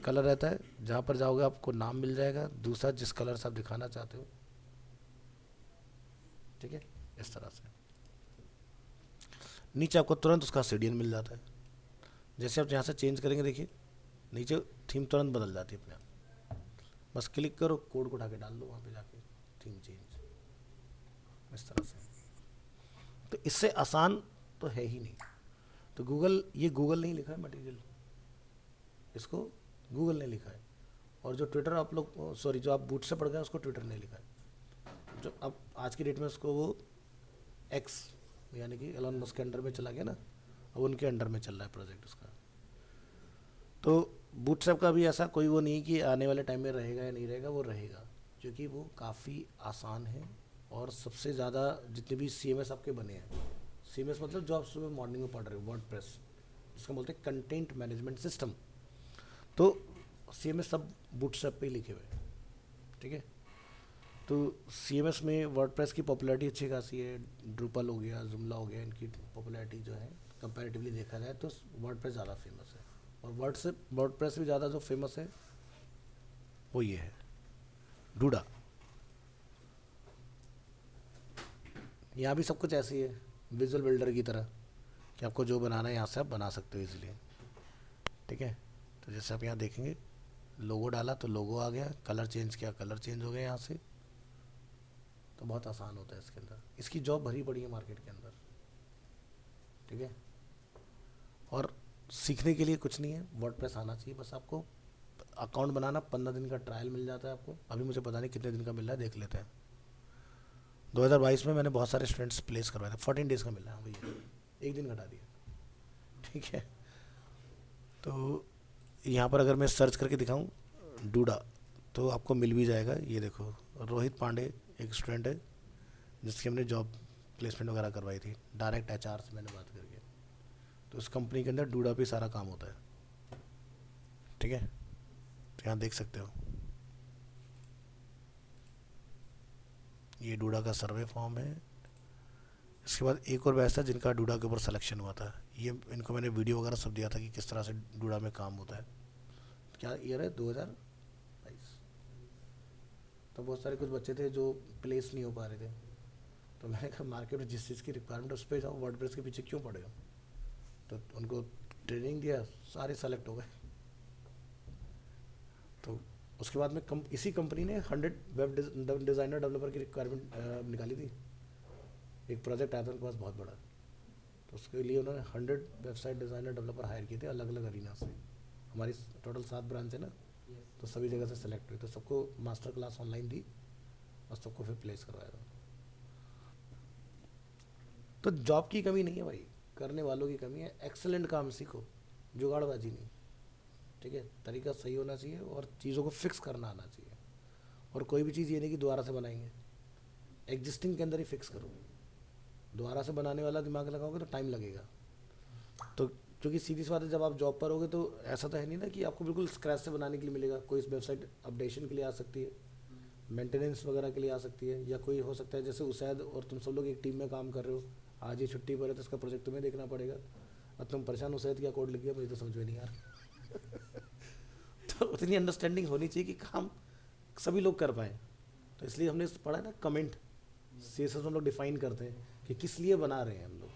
कलर रहता है, जहाँ पर जाओगे आपको नाम मिल जाएगा, दूसरा जिस कलर से आप दिखाना चाहते हो। ठीक है, इस तरह से नीचे आपको तुरंत उसका सीडीएन मिल जाता है। जैसे आप यहाँ से चेंज करेंगे, देखिए नीचे थीम तुरंत बदल जाती है अपने आप। बस क्लिक करो, कोड को उठा के डाल दो वहाँ पे जाके, थीम चेंज, इस तरह से। तो इससे आसान तो है ही नहीं। तो गूगल, ये गूगल नहीं लिखा है मटेरियल, इसको गूगल ने लिखा है। और जो ट्विटर आप लोग, सॉरी, जो आप बूट से पढ़ गए उसको ट्विटर ने लिखा है। जो अब आज की डेट में उसको वो एक्स यानी कि एलन मस्क के अंडर में चला गया ना, अब उनके अंडर में चल रहा है प्रोजेक्ट उसका। तो बूटस्ट्रैप का भी ऐसा कोई वो नहीं कि आने वाले टाइम में रहेगा या नहीं रहेगा, वो रहेगा, क्योंकि वो काफ़ी आसान है। और सबसे ज़्यादा जितने भी CMS आपके बने हैं, CMS मतलब जो आप सुबह मॉर्निंग में पढ़ रहे हो, वर्डप्रेस जिसका बोलते हैं कंटेंट मैनेजमेंट सिस्टम, तो CMS सब बूटस्ट्रैप पे ही लिखे हुए हैं। ठीक है, तो CMS में वर्डप्रेस की पॉपुलैरिटी अच्छी खासी है। ड्रूपल हो गया, जुमला हो गया, इनकी पॉपुलैरिटी जो है कंपैरेटिवली देखा जाए तो वर्डप्रेस ज़्यादा फेमस है। और वर्डप्रेस भी ज़्यादा जो फेमस है वो ये है डूडा। यहाँ भी सब कुछ ऐसे ही है, विजुअल बिल्डर की तरह, कि आपको जो बनाना है यहाँ से आप बना सकते हो इजीली। ठीक है, तो जैसे आप यहाँ देखेंगे, लोगो डाला तो लोगो आ गया, कलर चेंज किया कलर चेंज हो गया यहाँ से। तो बहुत आसान होता है इसके अंदर, इसकी जॉब भरी पड़ी है मार्केट के अंदर। ठीक है, और सीखने के लिए कुछ नहीं है, वर्डप्रेस आना चाहिए बस आपको। अकाउंट बनाना 15 दिन का ट्रायल मिल जाता है आपको, अभी मुझे पता नहीं कितने दिन का मिल रहा है, देख लेते हैं। 2022 में मैंने बहुत सारे स्टूडेंट्स प्लेस करवाए थे, 14 डेज़ का मिल रहा है भैया, 1 दिन घटा दिया। ठीक है, तो यहाँ पर अगर मैं सर्च करके दिखाऊँ डूडा तो आपको मिल भी जाएगा। ये देखो, रोहित पांडे एक स्टूडेंट है जिसकी हमने जॉब प्लेसमेंट वगैरह करवाई थी, डायरेक्ट HR से मैंने बात करके। तो उस कंपनी के अंदर डूडा पे सारा काम होता है। ठीक है, तो यहाँ देख सकते हो ये डूडा का सर्वे फॉर्म है। इसके बाद एक और बैच था जिनका डूडा के ऊपर सिलेक्शन हुआ था, ये इनको मैंने वीडियो वगैरह सब दिया था कि किस तरह से डूडा में काम होता है। क्या ईयर है? 2022। तो बहुत सारे कुछ बच्चे थे जो प्लेस नहीं हो पा रहे थे, तो मैंने कहा मार्केट में जिस चीज़ की रिक्वायरमेंट है उस पर जाओ, वर्डप्रेस के पीछे क्यों पड़े हो। तो उनको ट्रेनिंग दिया, सारे सेलेक्ट हो गए। तो उसके बाद में इसी कंपनी ने 100 वेब डिज़ाइनर डेवलपर की रिक्वायरमेंट निकाली थी। एक प्रोजेक्ट आया था उनके पास बहुत बड़ा, तो उसके लिए उन्होंने 100 वेबसाइट डिज़ाइनर डेवलपर हायर किए थे अलग अलग अरीना से। हमारी टोटल 7 ब्रांच है ना, तो सभी जगह से सेलेक्ट हुए, तो सबको मास्टर क्लास ऑनलाइन दी और सबको फिर प्लेस करवाया था। तो जॉब की कमी नहीं है भाई, करने वालों की कमी है। एक्सेलेंट काम सीखो, जुगाड़बाजी नहीं। ठीक है, तरीका सही होना चाहिए और चीज़ों को फिक्स करना आना चाहिए। और कोई भी चीज़ ये नहीं कि दोबारा से बनाएंगे, एग्जिस्टिंग के अंदर ही फिक्स करो। दोबारा से बनाने वाला दिमाग लगाओगे तो टाइम लगेगा। तो क्योंकि सीधी सी बात है, जब आप जॉब पर होगे तो ऐसा तो है नहीं ना कि आपको बिल्कुल स्क्रैच से बनाने के लिए मिलेगा। कोई वेबसाइट अपडेशन के लिए आ सकती है, मेंटेनेंस वगैरह के लिए आ सकती है, या कोई हो सकता है जैसे उसैद और तुम सब लोग एक टीम में काम कर रहे हो, आज ये छुट्टी पर है तो इसका प्रोजेक्ट तुम्हें देखना पड़ेगा, और तुम परेशान उसैद क्या कोड लिख गया मुझे तो समझ में नहीं आ रहा। तो उतनी अंडरस्टैंडिंग होनी चाहिए कि काम सभी लोग कर पाएँ। तो इसलिए हमने पढ़ा है ना, कमेंट CSS में हम लोग डिफाइन करते हैं कि किस लिए बना रहे हैं हम लोग,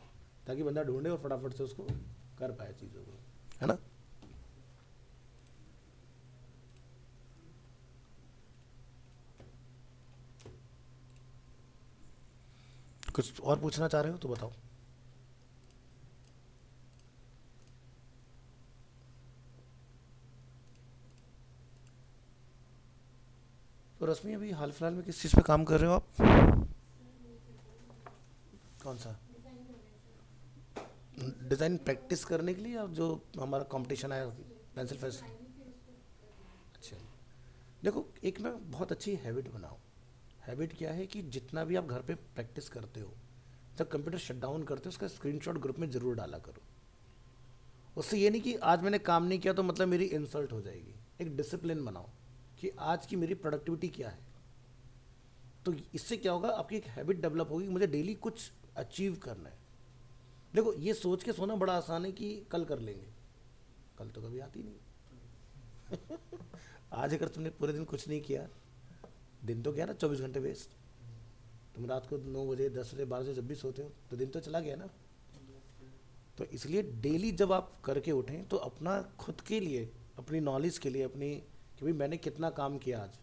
ताकि बंदा ढूंढे और फटाफट से उसको कर पाए चीज़ों को, है ना। कुछ और पूछना चाह रहे हो तो बताओ। तो रश्मि अभी हाल फिलहाल में किस चीज़ पे काम कर रहे हो आप? कौन सा? डिज़ाइन प्रैक्टिस करने के लिए, या जो हमारा कंपटीशन है पेंसिल फेस्ट? अच्छा, देखो एक ना बहुत अच्छी हैबिट बनाओ। हैबिट क्या है कि जितना भी आप घर पे प्रैक्टिस करते हो, जब कंप्यूटर शट डाउन करते हो उसका स्क्रीनशॉट ग्रुप में ज़रूर डाला करो। उससे ये नहीं कि आज मैंने काम नहीं किया तो मतलब मेरी इंसल्ट हो जाएगी। एक डिसिप्लिन बनाओ कि आज की मेरी प्रोडक्टिविटी क्या है। तो इससे क्या होगा, आपकी एक हैबिट डेवलप होगी, मुझे डेली कुछ अचीव करना है। देखो ये सोच के सोना बड़ा आसान है कि कल कर लेंगे, कल तो कभी आती नहीं। आज अगर तुमने पूरे दिन कुछ नहीं किया, दिन तो गया ना, 24 घंटे वेस्ट। तुम रात को 9 बजे 10 बजे 12 बजे जब भी सोते हो तो दिन तो चला गया ना। तो इसलिए डेली जब आप करके उठें तो अपना खुद के लिए, अपनी नॉलेज के लिए, अपनी कि भाई मैंने कितना काम किया आज,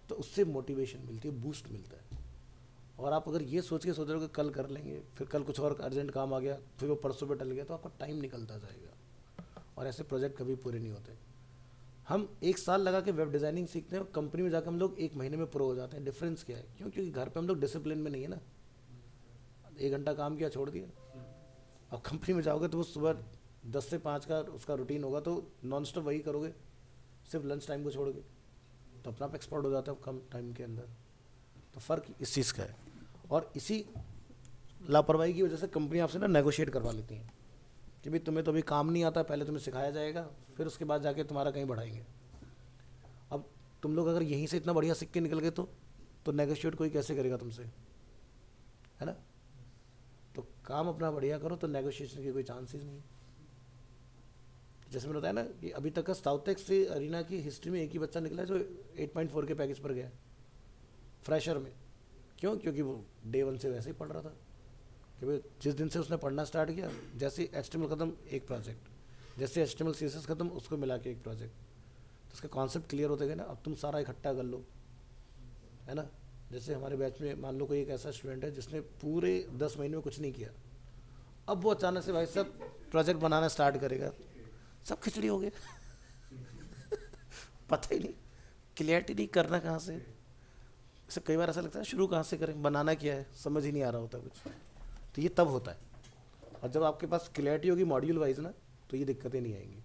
तो उससे मोटिवेशन मिलती है, बूस्ट मिलता है। और आप अगर ये सोच के सोच रहे हो कि कल कर लेंगे, फिर कल कुछ और अर्जेंट काम आ गया, फिर वो परसों पे टल गया, तो आपका टाइम निकलता जाएगा और ऐसे प्रोजेक्ट कभी पूरे नहीं होते। हम 1 साल लगा के वेब डिज़ाइनिंग सीखते हैं, कंपनी में जाकर हम लोग 1 महीने में प्रो हो जाते हैं। डिफरेंस क्या है? क्यों? क्योंकि घर पे हम लोग डिसिप्लिन में नहीं है ना। 1 घंटा काम किया, छोड़ दिया। अब कंपनी में जाओगे तो वो सुबह 10 से 5 का उसका रूटीन होगा, तो नॉन स्टॉप वही करोगे, सिर्फ लंच टाइम को छोड़ के। तो अपना आप एक्सपर्ट हो जाता है कम टाइम के अंदर। तो फ़र्क इस चीज़ का है। और इसी लापरवाही की वजह से कंपनी आपसे ना नेगोशिएट करवा लेती हैं कि भाई तुम्हें तो अभी काम नहीं आता, पहले तुम्हें सिखाया जाएगा, फिर उसके बाद जाके तुम्हारा कहीं बढ़ाएंगे। अब तुम लोग अगर यहीं से इतना बढ़िया सीख के निकल गए तो नेगोशिएट कोई कैसे करेगा तुमसे, है ना? तो काम अपना बढ़िया करो तो नेगोशिएशन की कोई चांसेस नहीं। जैसे मैंने बताया ना कि अभी तक का साउथेक्स से अरीना की हिस्ट्री में एक ही बच्चा निकला है जो 8.4 के पैकेज पर गया, फ्रेशर में। क्यों? क्योंकि वो डे 1 से वैसे ही पढ़ रहा था कि भाई जिस दिन से उसने पढ़ना स्टार्ट किया, जैसे HTML ख़त्म एक प्रोजेक्ट, जैसे HTML CSS ख़त्म उसको मिला के एक प्रोजेक्ट, तो उसके कॉन्सेप्ट क्लियर होते गए ना। अब तुम सारा इकट्ठा कर लो, है ना? जैसे हमारे बैच में मान लो कोई एक ऐसा स्टूडेंट है जिसने पूरे 10 महीने में कुछ नहीं किया, अब वो अचानक से भाई सब प्रोजेक्ट बनाना स्टार्ट करेगा, सब खिचड़ी हो गया। पता ही नहीं, क्लियरिटी नहीं, करना कहाँ से। इससे कई बार ऐसा लगता है शुरू कहाँ से करें, बनाना क्या है, समझ ही नहीं आ रहा होता कुछ। तो ये तब होता है। और जब आपके पास क्लियरिटी होगी मॉड्यूल वाइज ना, तो ये दिक्कतें नहीं आएंगी।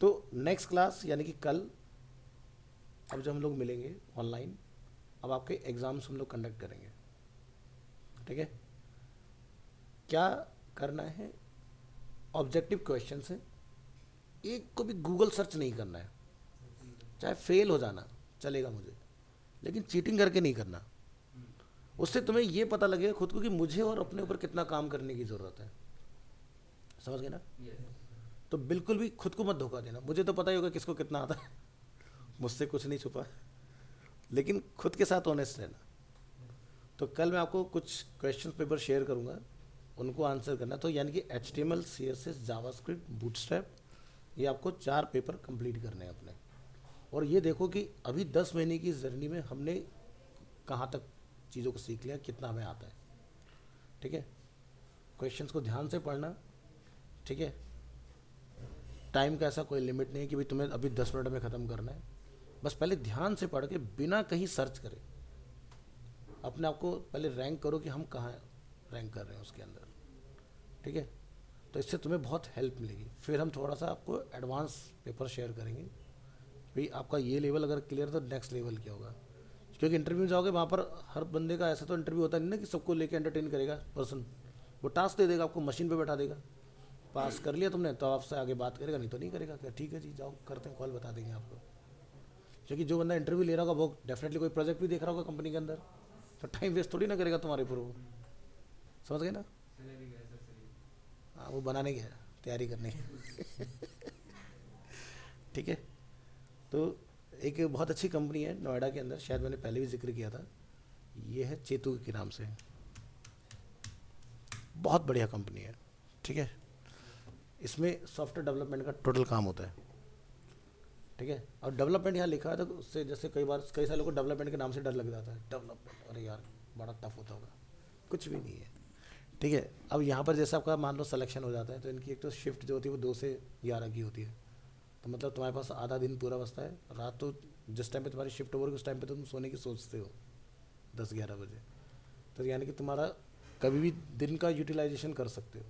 तो नेक्स्ट क्लास यानी कि कल, अब जब हम लोग मिलेंगे ऑनलाइन, अब आपके एग्ज़ाम्स हम लोग कंडक्ट करेंगे, ठीक है? क्या करना है? ऑब्जेक्टिव क्वेश्चन है, एक को भी गूगल सर्च नहीं करना है, चाहे फेल हो जाना चलेगा मुझे, लेकिन चीटिंग करके नहीं करना। उससे तुम्हें ये पता लगेगा खुद को कि मुझे और अपने ऊपर कितना काम करने की ज़रूरत है। समझ गए ना? तो बिल्कुल भी खुद को मत धोखा देना। मुझे तो पता ही होगा किसको कितना आता है, मुझसे कुछ नहीं छुपा, लेकिन खुद के साथ ऑनेस्ट रहना। तो कल मैं आपको कुछ क्वेश्चन पेपर शेयर करूंगा, उनको आंसर करना। तो यानी कि HTML CSS जावास्क्रिप्ट बूटस्ट्रैप, ये आपको 4 पेपर कंप्लीट करने हैं अपने। और ये देखो कि अभी 10 महीने की जर्नी में हमने कहाँ तक चीज़ों को सीख लिया, कितना हमें आता है, ठीक है? क्वेश्चंस को ध्यान से पढ़ना, ठीक है? टाइम का ऐसा कोई लिमिट नहीं है कि भाई तुम्हें अभी 10 मिनट में ख़त्म करना है। बस पहले ध्यान से पढ़ के बिना कहीं सर्च करे अपने आप को पहले रैंक करो कि हम कहाँ रैंक कर रहे हैं उसके अंदर, ठीक है? तो इससे तुम्हें बहुत हेल्प मिलेगी। फिर हम थोड़ा सा आपको एडवांस पेपर शेयर करेंगे, भाई आपका ये लेवल अगर क्लियर तो नेक्स्ट लेवल क्या होगा। क्योंकि इंटरव्यू में जाओगे वहाँ पर हर बंदे का ऐसा तो इंटरव्यू होता नहीं ना कि सबको लेके एंटरटेन करेगा पर्सन। वो टास्क दे देगा आपको, मशीन पे बैठा देगा, पास कर लिया तुमने तो आपसे आगे बात करेगा, नहीं तो नहीं करेगा। क्या ठीक है जी, जाओ करते हैं कॉल, बता देंगे आपको। क्योंकि जो बंदा इंटरव्यू ले रहा होगा वो डेफिनेटली कोई प्रोजेक्ट भी देख रहा होगा कंपनी के अंदर, तो टाइम वेस्ट थोड़ी ना करेगा तुम्हारे ऊपर वो। समझ गए ना? हाँ, वो बनाने गया, तैयारी करने ठीक है? तो एक बहुत अच्छी कंपनी है नोएडा के अंदर, शायद मैंने पहले भी जिक्र किया था, ये है चेतु के नाम से, बहुत बढ़िया कंपनी है, ठीक है? इसमें सॉफ्टवेयर डेवलपमेंट का टोटल काम होता है, ठीक है? और डेवलपमेंट यहाँ लिखा है तो उससे जैसे कई सालों को डेवलपमेंट के नाम से डर लग जाता है, डेवलपमेंट अरे यार बड़ा टफ होता होगा, कुछ भी नहीं है, ठीक है? अब यहाँ पर जैसे आपका मान लो सिलेक्शन हो जाता है तो इनकी एक तो शिफ्ट जो होती है वो 2 से 11 की होती है, तो मतलब तुम्हारे पास आधा दिन पूरा बचता है, रात तो जिस टाइम पे तुम्हारी शिफ्ट ओवर उस टाइम पे तो तुम सोने की सोचते हो 10-11 बजे, तो यानी कि तुम्हारा कभी भी दिन का यूटिलाइजेशन कर सकते हो।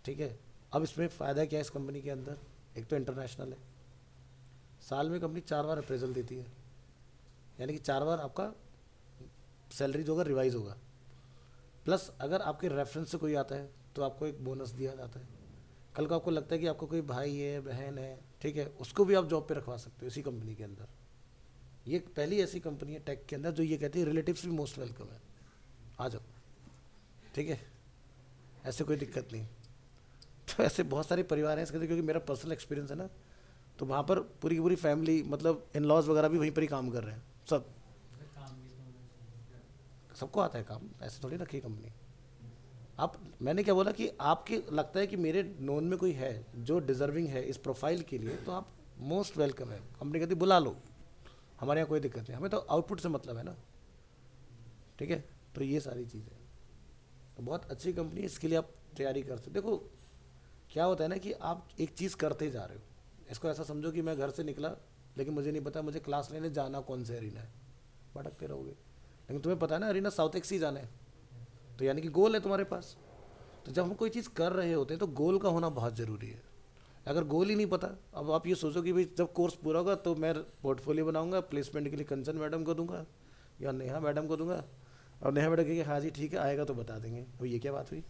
ठीक है। अब इसमें फ़ायदा क्या है इस कंपनी के अंदर, एक तो इंटरनेशनल है, साल में कंपनी 4 बार अप्रेजल देती है, यानी कि 4 बार आपका सैलरी जो होगा रिवाइज होगा, प्लस अगर आपके रेफरेंस से कोई आता है तो आपको एक बोनस दिया जाता है। कल को आपको लगता है कि आपको कोई भाई है बहन है, ठीक है, उसको भी आप जॉब पे रखवा सकते हो इसी कंपनी के अंदर। ये पहली ऐसी कंपनी है टेक के अंदर जो ये कहती है रिलेटिव्स भी मोस्ट वेलकम है, आ जाओ। ठीक है, ऐसे कोई दिक्कत नहीं। तो ऐसे बहुत सारे परिवार हैं इसके अंदर, क्योंकि मेरा पर्सनल एक्सपीरियंस है ना, तो वहाँ पर पूरी की पूरी फैमिली, मतलब इन लॉज वगैरह भी वहीं पर ही काम कर रहे हैं सब, सबको आता है काम, ऐसे थोड़ी रखी कंपनी। आप, मैंने क्या बोला कि आपके लगता है कि मेरे नोन में कोई है जो डिजर्विंग है इस प्रोफाइल के लिए, तो आप मोस्ट वेलकम है। कंपनी कहती बुला लो, हमारे यहाँ कोई दिक्कत नहीं, हमें तो आउटपुट से मतलब है ना। ठीक है, तो ये सारी चीज़ें, तो बहुत अच्छी कंपनी है, इसके लिए आप तैयारी कर सकते। देखो क्या होता है ना कि आप एक चीज़ करते जा रहे हो, इसको ऐसा समझो कि मैं घर से निकला लेकिन मुझे नहीं पता मुझे क्लास लेने जाना कौन से अरीना है, भटकते रहोगे। लेकिन तुम्हें पता है ना अरीना साउथ एक्स ही जाना है, तो यानी कि गोल है तुम्हारे पास। तो जब हम कोई चीज़ कर रहे होते हैं तो गोल का होना बहुत ज़रूरी है। अगर गोल ही नहीं पता, अब आप ये सोचो कि भाई जब कोर्स पूरा होगा तो मैं पोर्टफोलियो बनाऊंगा, प्लेसमेंट के लिए कंचन मैडम को दूंगा या नेहा मैडम को दूंगा, और नेहा मैडम कहेगी हाँ जी ठीक है आएगा तो बता देंगे। तो ये क्या बात हुई?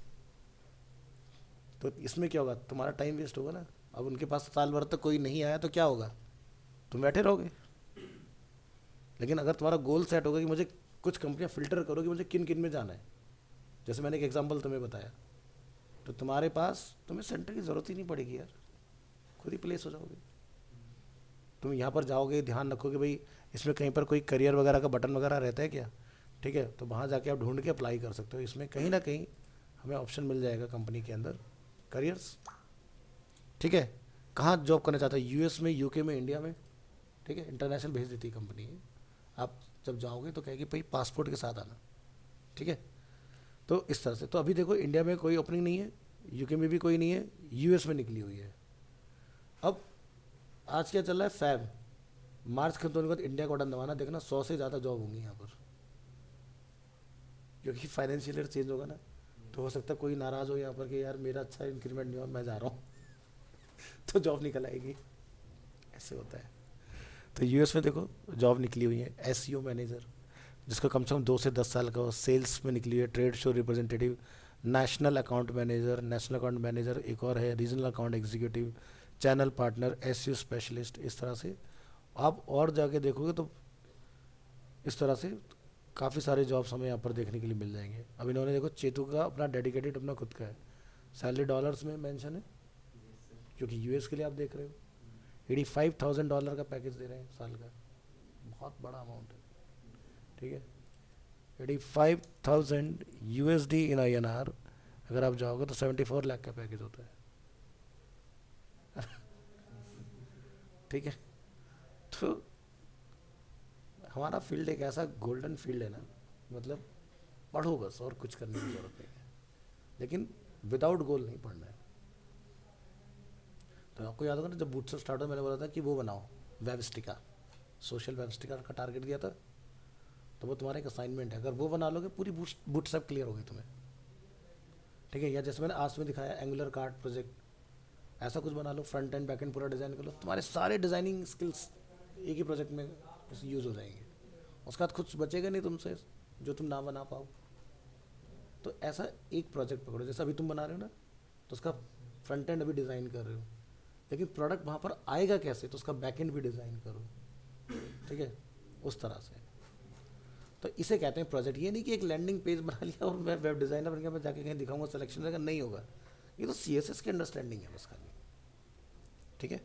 तो इसमें क्या होगा, तुम्हारा टाइम वेस्ट होगा ना। अब उनके पास साल भर तक कोई नहीं आया तो क्या होगा, तुम बैठे रहोगे। लेकिन अगर तुम्हारा गोल सेट होगा कि मुझे कुछ कंपनियां फिल्टर करो कि मुझे किन किन में जाना है, जैसे मैंने एक एग्जांपल तुम्हें बताया, तो तुम्हारे पास तुम्हें सेंटर की ज़रूरत ही नहीं पड़ेगी यार, खुद ही प्लेस हो जाओगे। तुम यहाँ पर जाओगे, ध्यान रखोगे भाई इसमें कहीं पर कोई करियर वगैरह का बटन वगैरह रहता है क्या, ठीक है, तो वहाँ जाके आप ढूंढ के अप्लाई कर सकते हो। इसमें कहीं ना कहीं हमें ऑप्शन मिल जाएगा कंपनी के अंदर करियर्स। ठीक है, कहाँ जॉब करना चाहता है, यूएस में, यूके में, इंडिया में, ठीक है, इंटरनेशनल भेज देती है कंपनी है। आप जब जाओगे तो कहेगी भाई पासपोर्ट के साथ आना। ठीक है, तो इस तरह से, तो अभी देखो इंडिया में कोई ओपनिंग नहीं है, यूके में भी कोई नहीं है, यूएस में निकली हुई है। अब आज क्या चल रहा है, फैब मार्च खत्म होने के बाद इंडिया को बटन दबाना, देखना 100 से ज़्यादा जॉब होंगी यहाँ पर, क्योंकि फाइनेंशियल ईयर चेंज होगा ना, तो हो सकता है कोई नाराज़ हो यहाँ पर कि यार मेरा अच्छा इंक्रीमेंट नहीं हुआ मैं जा रहा हूँ तो जॉब निकल आएगी, ऐसे होता है। तो यूएस में देखो जॉब निकली हुई है, एसईओ मैनेजर जिसका कम से कम 2 से 10 साल का हो, सेल्स में निकली हुई है, trade show representative, national account manager एक और है, regional account executive, channel partner, SEO specialist. इस तरह से आप और जाके देखोगे तो इस तरह से काफ़ी सारे जॉब्स हमें यहाँ पर देखने के लिए मिल जाएंगे। अब इन्होंने देखो चेतु का अपना डेडिकेटेड अपना खुद का है, सैलरी डॉलर्स में मेंशन है क्योंकि यूएस के लिए आप देख रहे हो, $85,000 का पैकेज दे रहे हैं साल का, बहुत बड़ा अमाउंट है। ठीक है, 85,000 USD इन INR, अगर आप जाओगे तो 74 लाख का पैकेज होता है ठीक है, तो हमारा फील्ड एक ऐसा गोल्डन फील्ड है ना, मतलब पढ़ो बस और कुछ करने की जरूरत नहीं है, लेकिन विदाउट गोल नहीं पढ़ना है। तो आपको याद होगा ना जब बूटस्ट्रैप स्टार्ट हुआ मैंने बोला था कि वो बनाओ वेबस्टिका, सोशल वेबस्टिका का टारगेट दिया था, तो वो तुम्हारा एक असाइनमेंट है, अगर वो बना लोगे पूरी बूटस्ट्रैप क्लियर होगी तुम्हें। ठीक है, या जैसे मैंने आज में दिखाया एंगुलर कार्ड प्रोजेक्ट, ऐसा कुछ बना लो, फ्रंट एंड बैक एंड पूरा डिज़ाइन कर लो, तुम्हारे सारे डिज़ाइनिंग स्किल्स एक ही प्रोजेक्ट में यूज़ हो जाएंगे। उसके बाद कुछ बचेगा नहीं तुमसे जो तुम ना बना पाओ। तो ऐसा एक प्रोजेक्ट पकड़ो, जैसा अभी तुम बना रहे हो ना, तो उसका फ्रंट एंड अभी डिज़ाइन कर रहे हो, लेकिन प्रोडक्ट वहाँ पर आएगा कैसे, तो उसका बैक एंड भी डिज़ाइन करो। ठीक है, उस तरह से। तो इसे कहते हैं प्रोजेक्ट। ये नहीं कि एक लैंडिंग पेज बना लिया और मैं वेब डिज़ाइनर बन गया, मैं जाके कहीं दिखाऊंगा सिलेक्शन रहेगा, नहीं होगा। ये तो CSS की अंडरस्टैंडिंग है बस खाली। ठीक है।